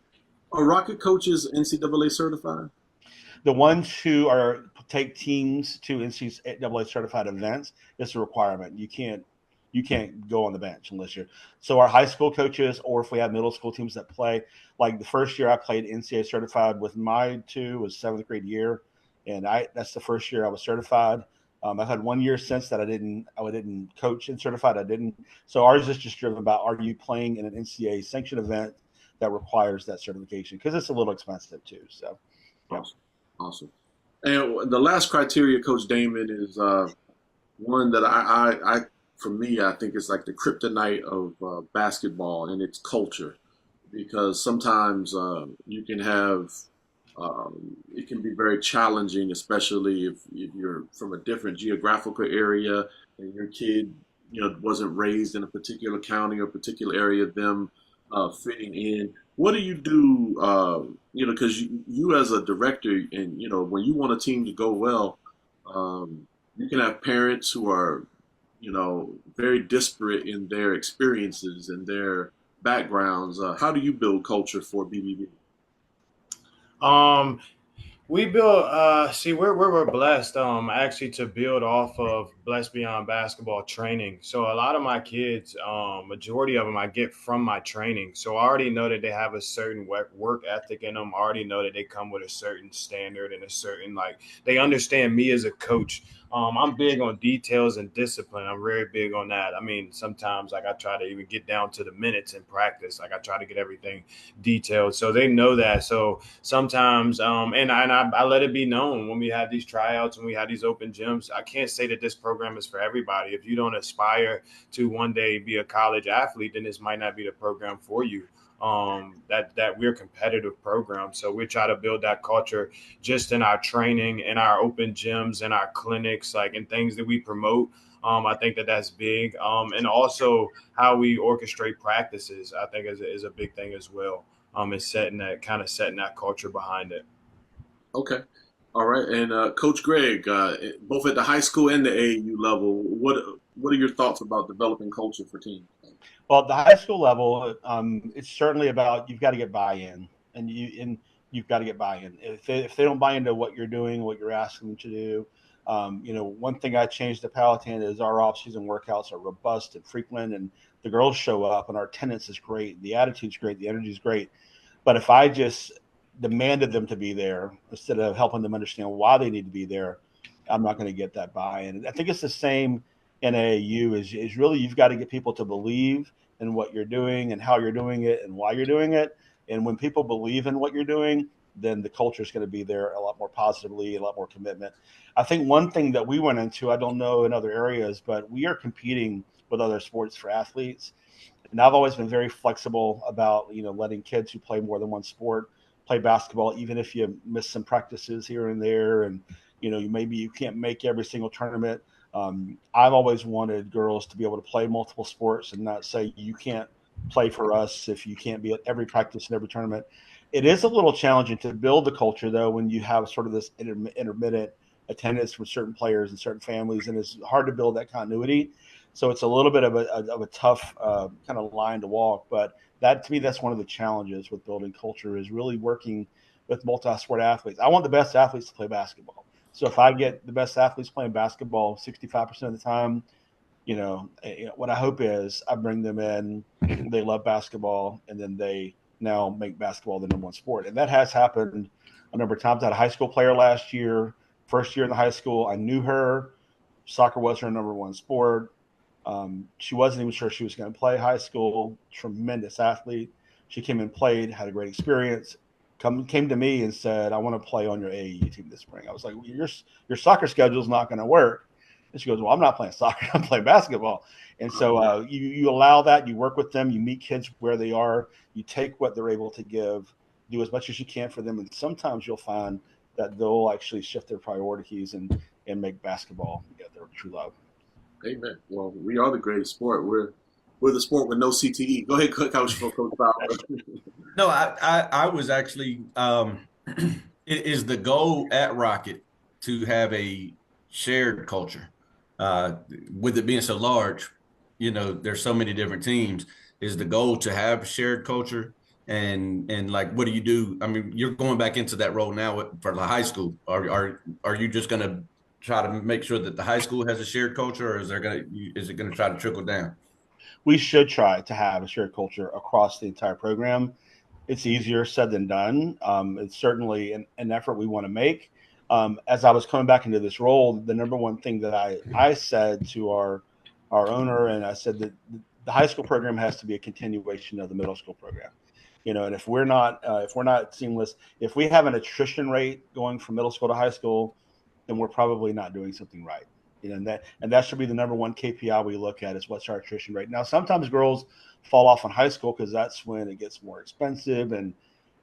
Are Rocket coaches NCAA certified? The ones who take teams to NCAA certified events, it's a requirement. You can't go on the bench unless you're. So our high school coaches, or if we have middle school teams that play, like the first year I played NCAA certified with my two was 7th grade year, and that's the first year I was certified. I've had 1 year since that I didn't coach and certified. I didn't. So ours is just driven by, are you playing in an NCAA sanctioned event that requires that certification, because it's a little expensive too. So, yeah. Awesome. And the last criteria, Coach Damon, is one that I for me, I think it's like the kryptonite of basketball, and it's culture. Because sometimes you can have, it can be very challenging, especially if you're from a different geographical area and your kid, wasn't raised in a particular county or particular area, them fitting in. What do you do, because you as a director, and, when you want a team to go well, you can have parents who are, very disparate in their experiences and their backgrounds. How do you build culture for BBB? We build, we're blessed, actually, to build off of Blessed Beyond Basketball training. So a lot of my kids, majority of them I get from my training. So I already know that they have a certain work ethic in them. I already know that they come with a certain standard and a certain, they understand me as a coach. I'm big on details and discipline. I'm very big on that. I mean, sometimes I try to even get down to the minutes in practice. I try to get everything detailed. So they know that. So sometimes, and I let it be known when we have these tryouts and we have these open gyms. I can't say that this program is for everybody. If you don't aspire to one day be a college athlete, then this might not be the program for you. That we're a competitive program. So we try to build that culture just in our training, in our open gyms, in our clinics, and things that we promote. I think that's big. And also how we orchestrate practices, I think is a big thing as well. Is setting that culture behind it. Okay. All right. And Coach Greg, both at the high school and the AAU level, what are your thoughts about developing culture for teams? Well, at the high school level, it's certainly about you've got to get buy-in, and you've got to get buy-in. If they don't buy into what you're doing, what you're asking them to do, one thing I changed at Palatine is our off-season workouts are robust and frequent, and the girls show up, and our attendance is great, the attitude's great, the energy's great. But if I just demanded them to be there instead of helping them understand why they need to be there, I'm not going to get that buy-in. I think it's the same in AAU. Is really you've got to get people to believe in what you're doing and how you're doing it and why you're doing it. And when people believe in what you're doing, then the culture is going to be there a lot more positively, a lot more commitment. I think one thing that we went into, I don't know in other areas, but we are competing with other sports for athletes. And I've always been very flexible about, letting kids who play more than one sport play basketball, even if you miss some practices here and there. And, maybe you can't make every single tournament. I've always wanted girls to be able to play multiple sports and not say you can't play for us if you can't be at every practice and every tournament. It is a little challenging to build the culture, though, when you have sort of this intermittent attendance from certain players and certain families, and it's hard to build that continuity. So it's a little bit of a tough kind of line to walk. But that, to me, that's one of the challenges with building culture is really working with multi-sport athletes. I want the best athletes to play basketball. So if I get the best athletes playing basketball 65% of the time, what I hope is I bring them in, they love basketball, and then they now make basketball the number one sport. And that has happened a number of times. I had a high school player last year, first year in the high school. I knew her. Soccer was her number one sport. She wasn't even sure she was going to play high school. Tremendous athlete. She came and played, had a great experience. Came to me and said, I want to play on your AAU team this spring. I was like, well, your soccer schedule is not going to work. And she goes, well, I'm not playing soccer. I'm playing basketball. And so you allow that. You work with them. You meet kids where they are. You take what they're able to give, do as much as you can for them. And sometimes you'll find that they'll actually shift their priorities and make basketball their true love. Amen. Well, we are the greatest sport. We're the sport with no CTE. Go ahead, Coach Fowler. No, I was actually it is the goal at Rocket to have a shared culture. With it being so large, there's so many different teams. Is the goal to have shared culture and like, what do you do? I mean, you're going back into that role now for the high school. Are you just going to try to make sure that the high school has a shared culture, or is it going to try to trickle down? We should try to have a shared culture across the entire program. It's easier said than done. It's certainly an effort we want to make. As I was coming back into this role, the number one thing that I said to our owner, and I said that the high school program has to be a continuation of the middle school program. And if we're not seamless, if we have an attrition rate going from middle school to high school, then we're probably not doing something right. And that should be the number one KPI we look at is what's our attrition rate. Now, sometimes girls fall off in high school because that's when it gets more expensive. And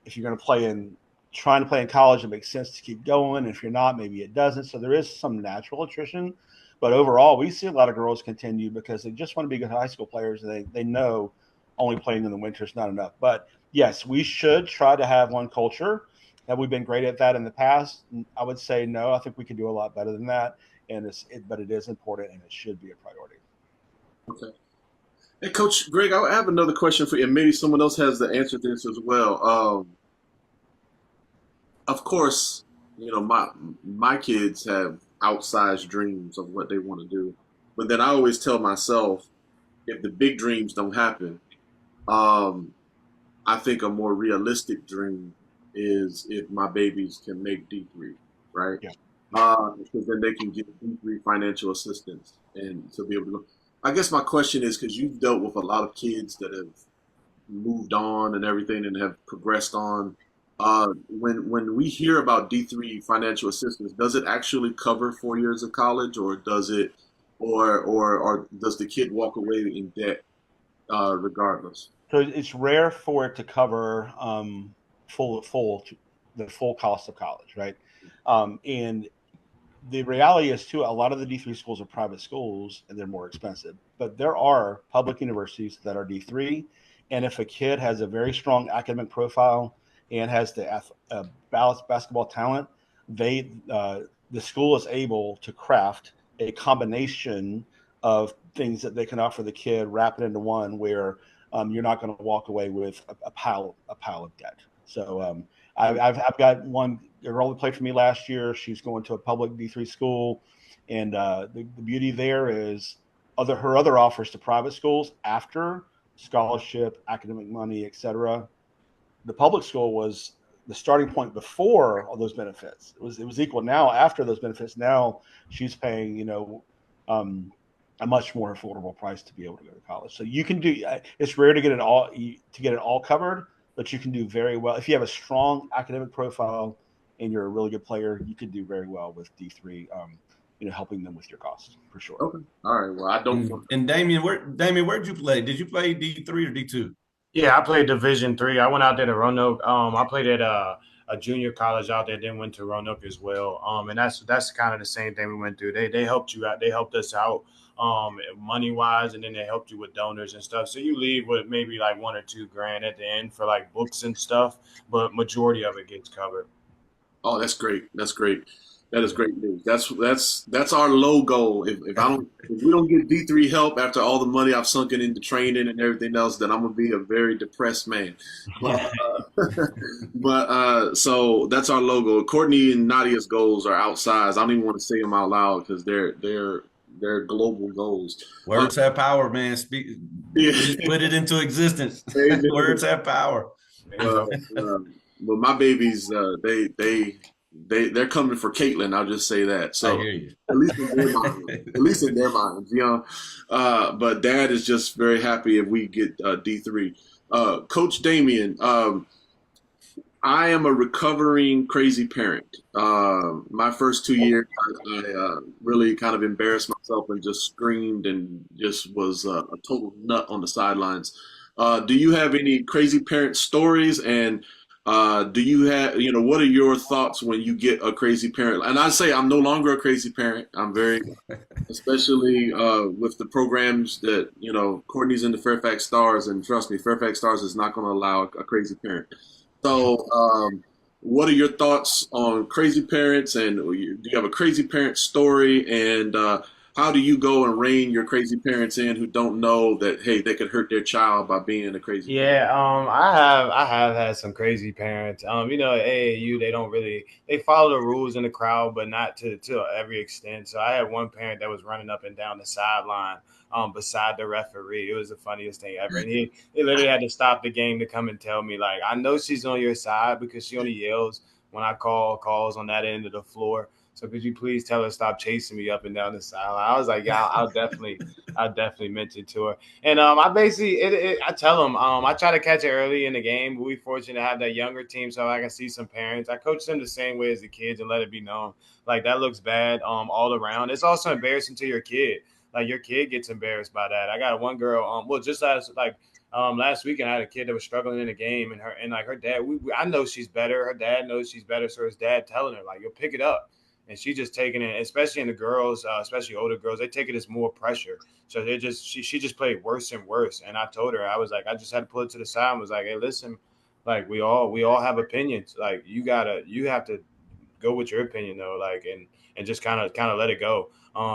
if you're going to trying to play in college, it makes sense to keep going. If you're not, maybe it doesn't. So there is some natural attrition. But overall, we see a lot of girls continue because they just want to be good high school players. And they know only playing in the winter is not enough. But yes, we should try to have one culture. Have we been great at that in the past? I would say no. I think we could do a lot better than that. But it is important and it should be a priority. Okay. Hey, Coach Greg, I have another question for you, and maybe someone else has the answer to this as well. Of course, my kids have outsized dreams of what they want to do, but then I always tell myself, if the big dreams don't happen, I think a more realistic dream is if my babies can make D3, right? Yeah. Because then they can get D3 financial assistance and to be able to go. I guess my question is, because you've dealt with a lot of kids that have moved on and everything and have progressed on. When we hear about D3 financial assistance, does it actually cover 4 years of college, or does it, or does the kid walk away in debt regardless? So it's rare for it to cover the full cost of college, right? And the reality is, too, a lot of the D3 schools are private schools and they're more expensive. But there are public universities that are D3. And if a kid has a very strong academic profile and has the basketball talent, the school is able to craft a combination of things that they can offer the kid, wrap it into one where you're not going to walk away with a pile of debt. So I've got one girl that played for me last year. She's going to a public D3 school, and the beauty there is her other offers to private schools after scholarship, academic money, etc. The public school was the starting point before all those benefits. It was equal. Now after those benefits, now she's paying a much more affordable price to be able to go to college. So you can do. It's rare to get it all covered, but you can do very well if you have a strong academic profile and you're a really good player. You could do very well with D3. Helping them with your costs for sure. Okay. All right. Well, I don't. And Damien, where'd you play? Did you play D3 or D2? Yeah, I played Division III. I went out there to Roanoke. I played at a junior college out there, then went to Roanoke as well. And that's kind of the same thing we went through. They helped you out. They helped us out money wise, and then they helped you with donors and stuff. So you leave with maybe like $1 or $2 grand at the end for like books and stuff, but majority of it gets covered. Oh, that's great. That's great. That is great news. That's our low goal. If we don't get D3 help after all the money I've sunken into training and everything else, then I'm gonna be a very depressed man. So that's our logo. Courtney and Nadia's goals are outsized. I don't even want to say them out loud because they're global goals. Words have power, man. Speak. Yeah. Just put it into existence. Words have power. But my babies, they're coming for Caitlin. I'll just say that. So I hear you. at least in their minds, But Dad is just very happy if we get D3. Coach Damien, I am a recovering crazy parent. My first 2 years, I really kind of embarrassed myself and just screamed and just was a total nut on the sidelines. Do you have any crazy parent stories? And do you have, what are your thoughts when you get a crazy parent? And I say I'm no longer a crazy parent. I'm very, especially with the programs that, Courtney's in the Fairfax Stars, and trust me, Fairfax Stars is not going to allow a crazy parent. So what are your thoughts on crazy parents, and do you have a crazy parent story? And how do you go and rein your crazy parents in who don't know that, hey, they could hurt their child by being a crazy parent? I have had some crazy parents. At AAU, they follow the rules in the crowd, but not to every extent. So I had one parent that was running up and down the sideline beside the referee. It was the funniest thing ever. And he literally had to stop the game to come and tell me, like, I know she's on your side because she only yells when I call calls on that end of the floor. So could you please tell her stop chasing me up and down the sideline? I was like, yeah, I'll definitely mention it to her. And I tell them, I try to catch it early in the game. But we're fortunate to have that younger team, so I can see some parents. I coach them the same way as the kids and let it be known, like, that looks bad all around. It's also embarrassing to your kid. Like, your kid gets embarrassed by that. I got one girl, last weekend I had a kid that was struggling in a game, and her dad, I know she's better. Her dad knows she's better, so his dad telling her, like, you'll pick it up. And she's just taking it, especially in the girls, especially older girls, they take it as more pressure. So she just played worse and worse. And I told her, I was like, I just had to pull it to the side and was like, hey, listen, like, we all have opinions. Like, you have to go with your opinion though, like, and just kind of let it go.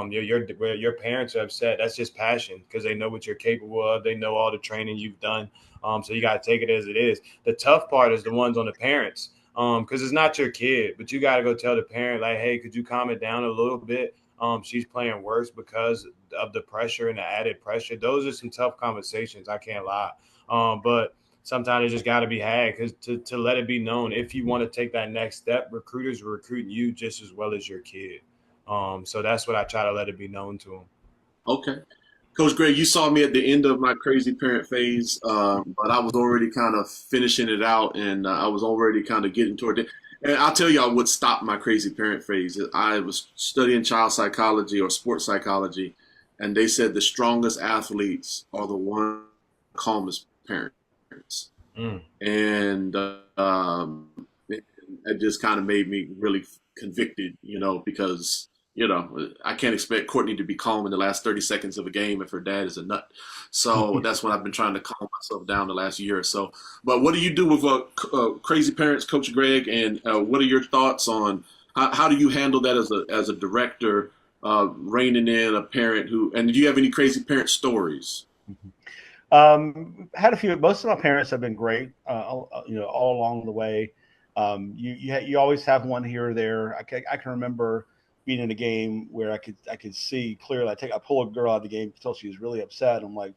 Your parents are upset. That's just passion because they know what you're capable of. They know all the training you've done. So you got to take it as it is. The tough part is the ones on the parents. Because it's not your kid, but you got to go tell the parent, like, hey, could you calm it down a little bit? She's playing worse because of the pressure and the added pressure. Those are some tough conversations. I can't lie. But sometimes it just got to be had because to let it be known, if you want to take that next step, recruiters are recruiting you just as well as your kid. So that's what I try to let it be known to them. Okay. Coach Greg, you saw me at the end of my crazy parent phase, but I was already kind of finishing it out, and I was already kind of getting toward it. And I'll tell y'all what stopped my crazy parent phase. I was studying child psychology or sports psychology, and they said the strongest athletes are the one calmest parents. And it just kind of made me really convicted, because I can't expect Courtney to be calm in the last 30 seconds of a game if her dad is a nut. So that's when I've been trying to calm myself down the last year or so. But what do you do with crazy parents, Coach Greg? And what are your thoughts on how do you handle that as a director reining in a parent who, and do you have any crazy parent stories? Had a few. Most of my parents have been great, all along the way. You always have one here or there. I can remember being in a game where I could see clearly. I pull a girl out of the game until she was really upset. I'm like,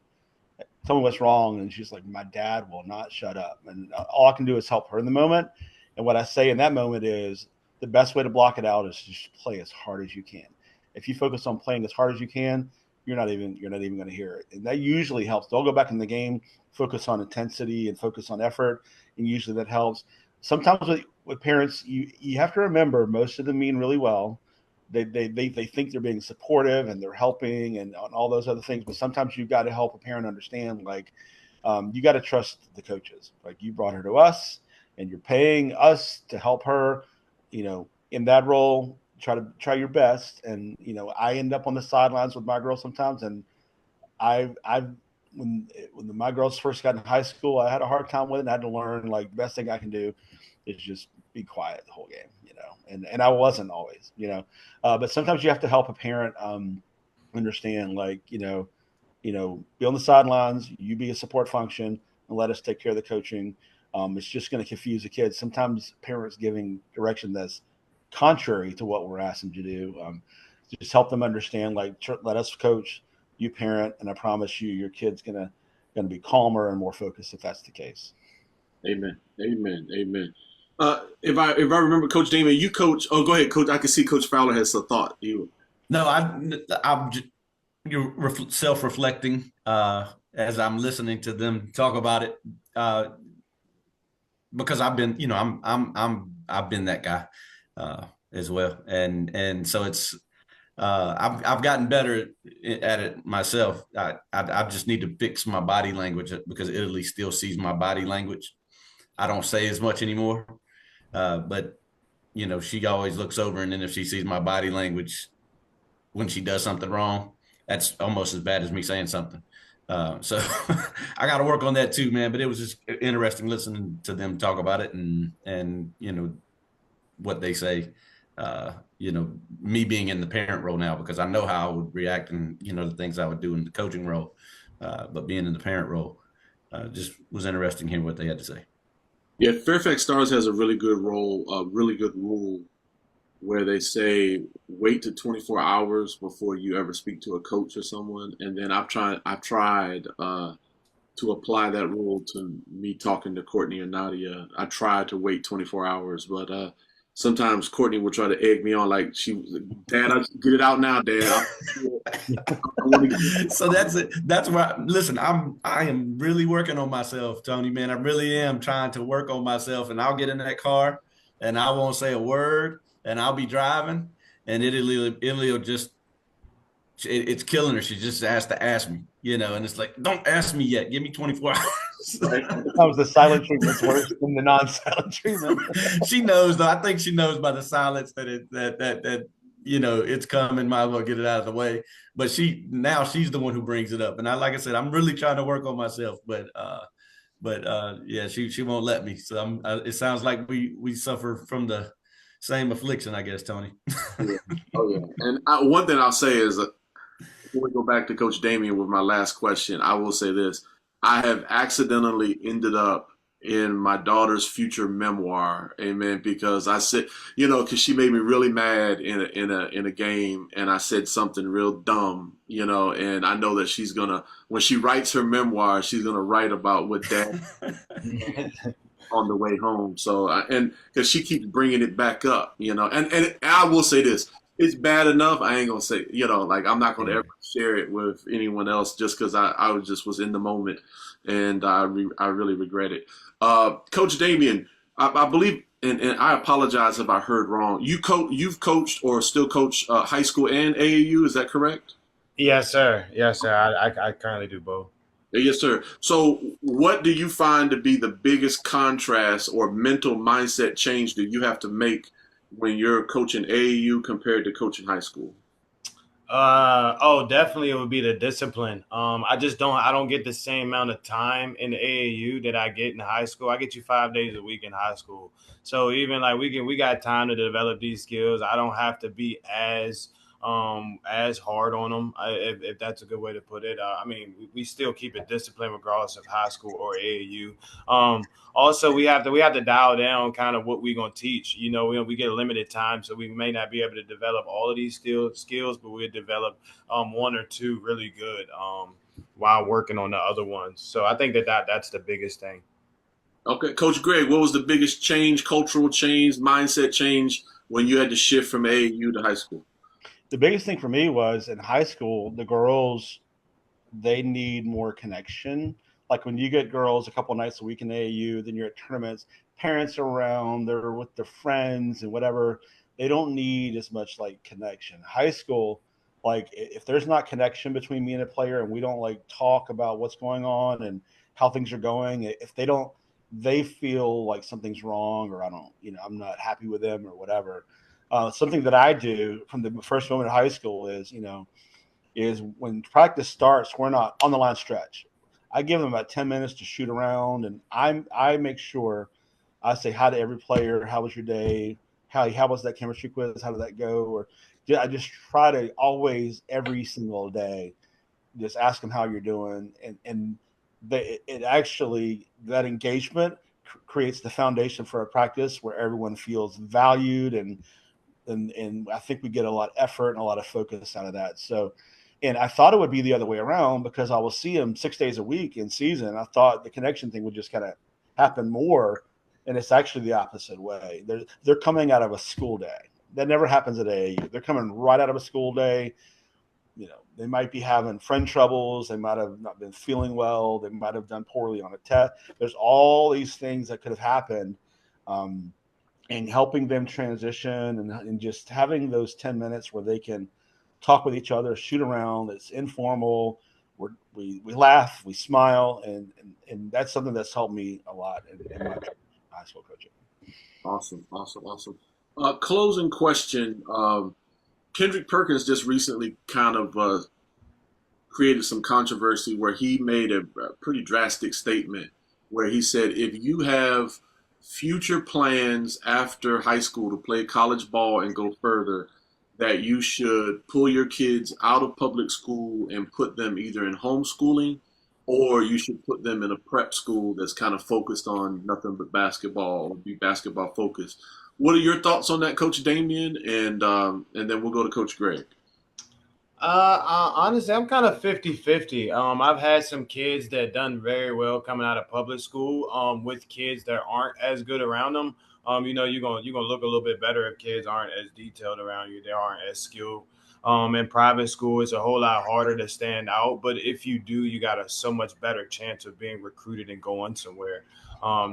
tell me what's wrong, and she's like, my dad will not shut up, and all I can do is help her in the moment. And what I say in that moment is the best way to block it out is to just play as hard as you can. If you focus on playing as hard as you can, you're not even going to hear it, and that usually helps. They'll go back in the game, focus on intensity and focus on effort, and usually that helps. Sometimes with parents, you have to remember most of them mean really well. They think they're being supportive and they're helping and all those other things, but sometimes you've got to help a parent understand, like, you got to trust the coaches. Like, you brought her to us and you're paying us to help her, in that role. Try your best. And I end up on the sidelines with my girls sometimes, and when my girls first got in high school, I had a hard time with it, and I had to learn, like, the best thing I can do is just be quiet the whole game, and I wasn't always, but sometimes you have to help a parent understand, like, be on the sidelines, you be a support function, and let us take care of the coaching. It's just going to confuse the kids. Sometimes parents giving direction that's contrary to what we're asking them to do. Just help them understand, like, let us coach, you parent, and I promise you, your kid's gonna be calmer and more focused if that's the case. Amen. If I remember, Coach Damien, you coach. Oh, go ahead, Coach. I can see Coach Fowler has a thought. No, I'm just, you're self-reflecting as I'm listening to them talk about it, because I've been, I've been that guy as well, and so it's I've gotten better at it myself. I just need to fix my body language, because Italy still sees my body language. I don't say as much anymore, but she always looks over, and then if she sees my body language when she does something wrong, that's almost as bad as me saying something. So I got to work on that too, man. But it was just interesting listening to them talk about it, and what they say. Me being in the parent role now, because I know how I would react, and the things I would do in the coaching role, but being in the parent role, just was interesting hearing what they had to say. Yeah, Fairfax Stars has a really good rule where they say wait to 24 hours before you ever speak to a coach or someone. And then I've tried to apply that rule to me talking to Courtney or Nadia. I tried to wait 24 hours, but sometimes Courtney will try to egg me on, like, Dad, I get it out now, Dad. So that's it. That's why. Listen, I am really working on myself, Tony. Man, I really am trying to work on myself. And I'll get in that car, and I won't say a word, and I'll be driving, and Italy will just. It's killing her. She just has to ask me, and it's like, don't ask me yet. Give me 24 hours. That was the silent treatment's worse than the non-silent treatment. She knows, though. I think she knows by the silence that it's coming. Might as well get it out of the way. But she's the one who brings it up. And like I said, I'm really trying to work on myself. But yeah, she won't let me. So it sounds like we suffer from the same affliction, I guess, Tony. Yeah. Oh yeah. And one thing I'll say is, before we go back to Coach Damien with my last question, I will say this. I have accidentally ended up in my daughter's future memoir, amen, because I said, because she made me really mad in a game, and I said something real dumb, and I know that when she writes her memoir, she's gonna write about what Dad on the way home. So, and because she keeps bringing it back up, and I will say this. It's bad enough. I ain't gonna say, like, I'm not gonna ever share it with anyone else, just because I was in the moment, and I really regret it. Coach Damien, I believe, and I apologize if I heard wrong. You've coached or still coach high school and AAU. Is that correct? Yes, sir. I currently do both. Yes, sir. So what do you find to be the biggest contrast or mental mindset change that you have to make when you're coaching AAU compared to coaching high school? Definitely it would be the discipline. I don't get the same amount of time in the AAU that I get in high school. I get you 5 days a week in high school. So even like we got time to develop these skills. I don't have to be as as hard on them, if that's a good way to put it. I mean, we still keep it disciplined regardless of high school or AAU. Also, we have to dial down kind of what we're gonna teach. You know, we get a limited time, so we may not be able to develop all of these skills, but we'll develop one or two really good while working on the other ones. So I think that's the biggest thing. Okay, Coach Greg, what was the biggest change, cultural change, mindset change when you had to shift from AAU to high school? The biggest thing for me was in high school, the girls, they need more connection. Like when you get girls a couple nights a week in AAU, then you're at tournaments, parents are around, they're with their friends and whatever. They don't need as much like connection. High school, like if there's not connection between me and a player and we don't like talk about what's going on and how things are going, if they don't, they feel like something's wrong or I'm not happy with them or whatever. Something that I do from the first moment of high school is when practice starts, we're not on the line stretch. I give them about 10 minutes to shoot around, and I make sure I say hi to every player. How was your day? How was that chemistry quiz? How did that go? Or I just try to always every single day just ask them how you're doing, and it actually that engagement creates the foundation for a practice where everyone feels valued and I think we get a lot of effort and a lot of focus out of that. So, and I thought it would be the other way around because I will see them 6 days a week in season. I thought the connection thing would just kind of happen more, and it's actually the opposite way. They're coming out of a school day. That never happens at AAU. They're coming right out of a school day. You know, they might be having friend troubles. They might have not been feeling well. They might have done poorly on a test. There's all these things that could have happened. And helping them transition and just having those 10 minutes where they can talk with each other, shoot around. It's informal. We laugh, we smile, and that's something that's helped me a lot in my high school coaching. Awesome. Closing question. Kendrick Perkins just recently kind of created some controversy where he made a pretty drastic statement where he said, if you have future plans after high school to play college ball and go further, that you should pull your kids out of public school and put them either in homeschooling or you should put them in a prep school that's kind of focused on nothing but basketball or be basketball focused. What are your thoughts on that, Coach Damien? And then we'll go to Coach Greg. Honestly, I'm kind of 50-50. I've had some kids that done very well coming out of public school, with kids that aren't as good around them. You know, you're gonna look a little bit better if kids aren't as detailed around you. They aren't as skilled. In private school, it's a whole lot harder to stand out. But if you do, you got a so much better chance of being recruited and going somewhere.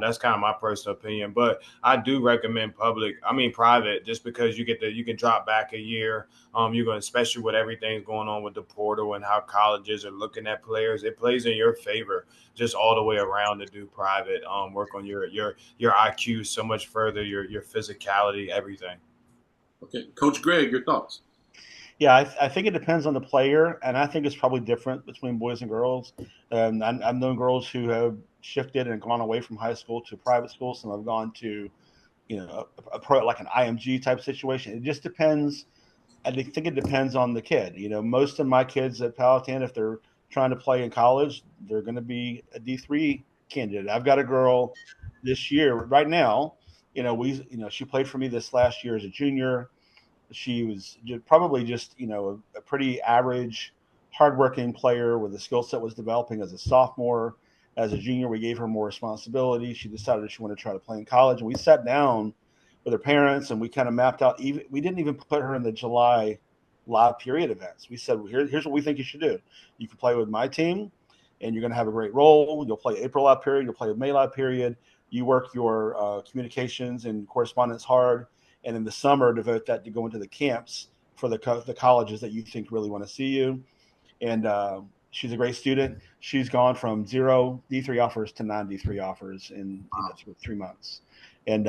That's kind of my personal opinion. But I do recommend private, just because you can drop back a year. You're going, especially with everything going on with the portal and how colleges are looking at players, it plays in your favor just all the way around to do private. Work on your IQ so much further, your physicality, everything. Okay, Coach Greg, your thoughts? Yeah, I think it depends on the player, and I think it's probably different between boys and girls. I've known girls who have shifted and gone away from high school to private school. Some have gone to, a pro like an IMG type situation. It just depends. I think it depends on the kid. You know, most of my kids at Powhatan, if they're trying to play in college, they're going to be a D3 candidate. I've got a girl this year right now. She played for me this last year as a junior. She was probably just, a pretty average, hardworking player where the skill set was developing as a sophomore. As a junior, we gave her more responsibility. She decided she wanted to try to play in college. And we sat down with her parents and we kind of mapped out. We didn't even put her in the July live period events. We said, here's what we think you should do. You can play with my team and you're going to have a great role. You'll play April live period. You'll play with May live period. You work your communications and correspondence hard. And in the summer, devote that to going to the camps for the colleges that you think really want to see you. And she's a great student. She's gone from 0 D3 offers to 9 D3 offers in 3 months. And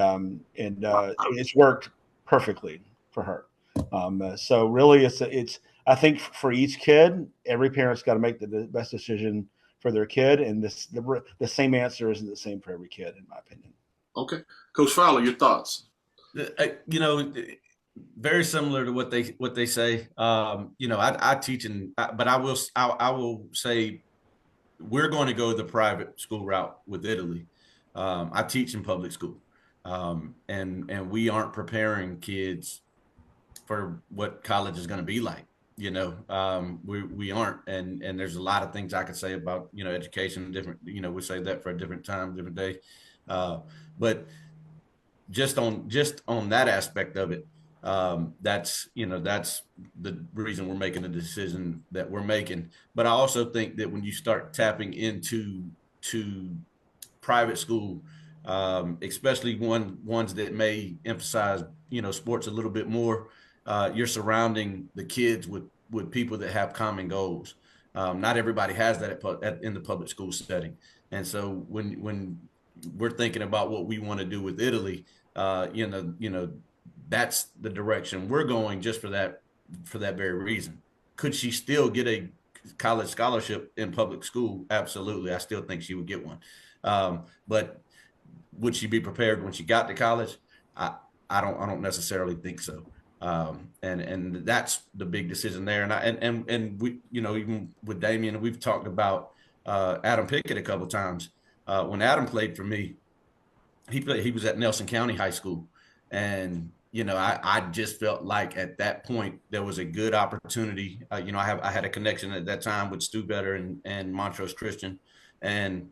it's worked perfectly for her. So really, it's I think for each kid, every parent's got to make the best decision for their kid. And the same answer isn't the same for every kid, in my opinion. Okay. Coach Fowler, your thoughts? Very similar to what they say. I teach but I will say we're going to go the private school route with Italy. I teach in public school, and we aren't preparing kids for what college is going to be like. We aren't, and there's a lot of things I could say about education, different. We say that for a different time, different day, but just on that aspect of it, that's the reason we're making the decision that we're making. But I also think that when you start tapping into private school, especially ones that may emphasize sports a little bit more, you're surrounding the kids with people that have common goals. Not everybody has that in the public school setting, and so when we're thinking about what we want to do with Italy, that's the direction we're going, just for that very reason. Could she still get a college scholarship in public school? Absolutely. I still think she would get one. But would she be prepared when she got to college? I don't necessarily think so. And that's the big decision there. And we, even with Damien, we've talked about Adam Pickett a couple of times. When Adam played for me, he was at Nelson County High School, and I just felt like at that point there was a good opportunity. I had a connection at that time with Stu Better and Montrose Christian, and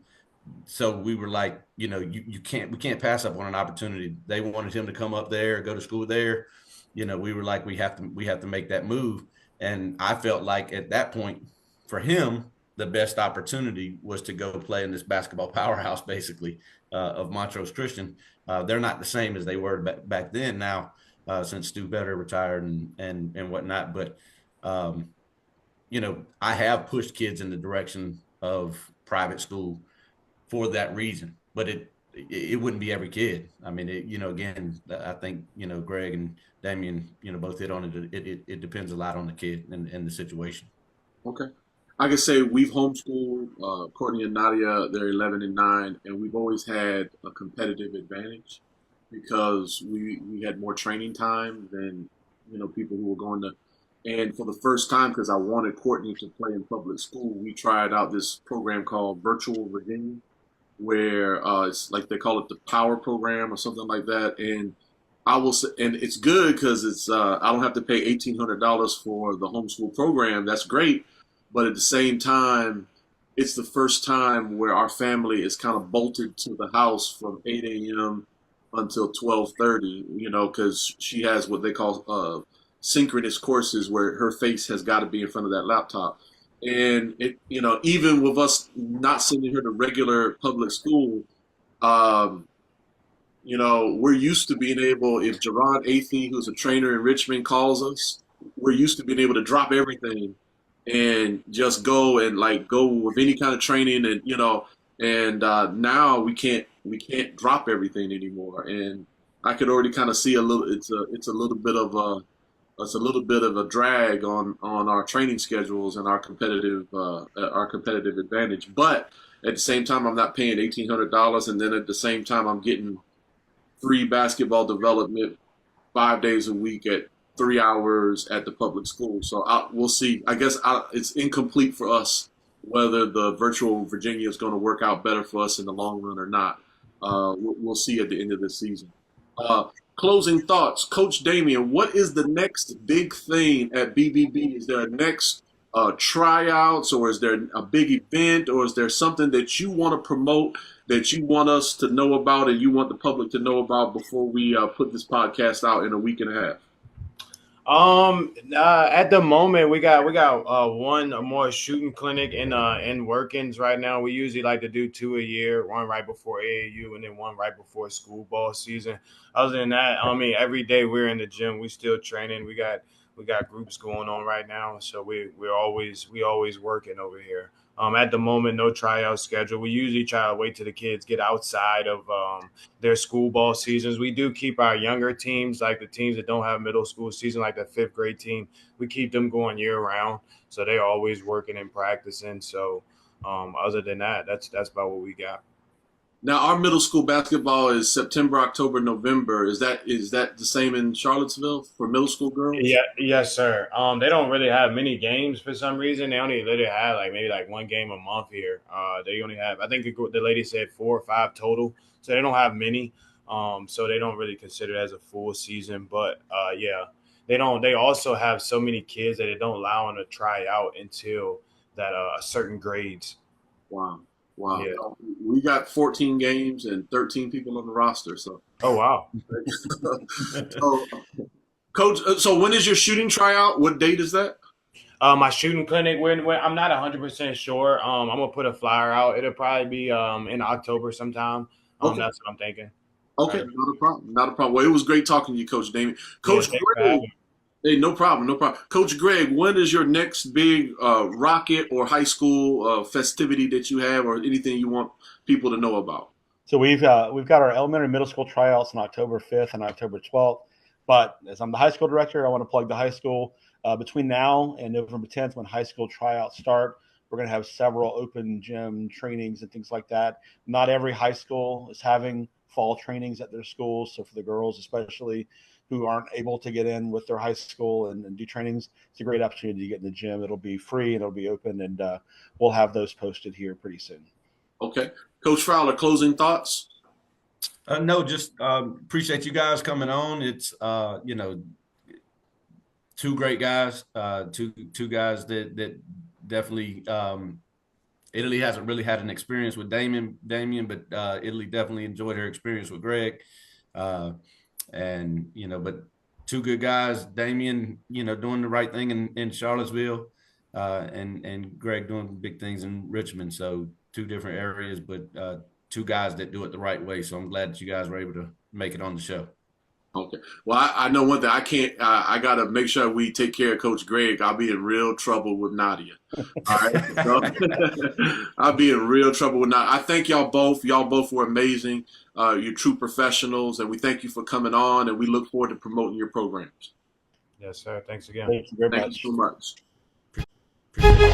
so we were like, we can't pass up on an opportunity. They wanted him to come up there, go to school there. We were like, we have to make that move, and I felt like at that point for him, the best opportunity was to go play in this basketball powerhouse, basically, of Montrose Christian. They're not the same as they were back then now, since Stu Better retired and whatnot. But, I have pushed kids in the direction of private school for that reason, but it wouldn't be every kid. I mean, again, I think, Greg and Damien, both hit on it. It depends a lot on the kid and the situation. Okay. I can say we've homeschooled Courtney and Nadia. They're 11 and 9, and we've always had a competitive advantage because we had more training time than people who were going to. And for the first time, because I wanted Courtney to play in public school, we tried out this program called Virtual Virginia, where it's like they call it the Power Program or something like that. And I will say, and it's good because it's I don't have to pay $1,800 for the homeschool program. That's great. But at the same time, it's the first time where our family is kind of bolted to the house from 8 a.m. until 12:30, because she has what they call synchronous courses where her face has got to be in front of that laptop. And even with us not sending her to regular public school, we're used to being able, if Jerron Athey, who's a trainer in Richmond, calls us, we're used to being able to drop everything and just go with any kind of training, and now we can't drop everything anymore. And I could already kind of see it's a little bit of a drag on our training schedules and our competitive advantage. But at the same time, I'm not paying $1,800, and then at the same time, I'm getting free basketball development 5 days a week at 3 hours at the public school. So we'll see. I guess it's incomplete for us whether the Virtual Virginia is going to work out better for us in the long run or not. We'll see at the end of the season. Closing thoughts. Coach Damien, what is the next big thing at BBB? Is there a next tryouts, or is there a big event, or is there something that you want to promote that you want us to know about and you want the public to know about before we put this podcast out in a week and a half? At the moment we got one more shooting clinic in workings right now. We usually like to do 2 a year, one right before AAU and then one right before school ball season. Other than that, every day we're in the gym, we still training. We got groups going on right now, so we always working over here. At the moment, no tryout schedule. We usually try to wait till the kids get outside of their school ball seasons. We do keep our younger teams, like the teams that don't have middle school season, like the 5th grade team, we keep them going year round. So they're always working and practicing. So other than that, that's about what we got. Now, our middle school basketball is September, October, November. Is that the same in Charlottesville for middle school girls? Yeah, yes, sir. They don't really have many games for some reason. They only literally have like maybe like one game a month here. They only have, I think the lady said 4 or 5 total, so they don't have many. So they don't really consider it as a full season. But yeah, they don't. They also have so many kids that they don't allow them to try out until that certain grades. Wow. Wow. Yeah. We got 14 games and 13 people on the roster. So, Oh wow. so Coach, so when is your shooting tryout? What date is that? My shooting clinic. When I'm not 100% sure. I'm gonna put a flyer out. It'll probably be in October sometime. Okay. That's what I'm thinking. Okay, Right. not a problem. Not a problem. Well, it was great talking to you, Coach Damien. Coach thanks for Greg, having me. hey, no problem, no problem. Coach Greg, when is your next big Rocket or high school festivity that you have, or anything you want people to know about? So we've got our elementary and middle school tryouts on October 5th and October 12th. But as I'm the high school director, I want to plug the high school. Between now and November 10th, when high school tryouts start, we're going to have several open gym trainings and things like that. Not every high school is having fall trainings at their schools. So for the girls, especially who aren't able to get in with their high school and do trainings, it's a great opportunity to get in the gym. It'll be free and it'll be open, and we'll have those posted here pretty soon. Okay. Coach Fowler, closing thoughts? No, just appreciate you guys coming on. It's two great guys, two guys that definitely Italy hasn't really had an experience with Damien, but Italy definitely enjoyed her experience with Greg. But two good guys, Damien, doing the right thing in Charlottesville, and Greg doing big things in Richmond. So two different areas, but two guys that do it the right way. So I'm glad that you guys were able to make it on the show. Okay. Well, I know one thing. I can't. I got to make sure we take care of Coach Greg. I'll be in real trouble with Nadia. All right. I'll be in real trouble with Nadia. I thank y'all both. Y'all both were amazing. You're true professionals, and we thank you for coming on. And we look forward to promoting your programs. Yes, sir. Thanks again. Thank you very Thank much. you so much. Appreciate it.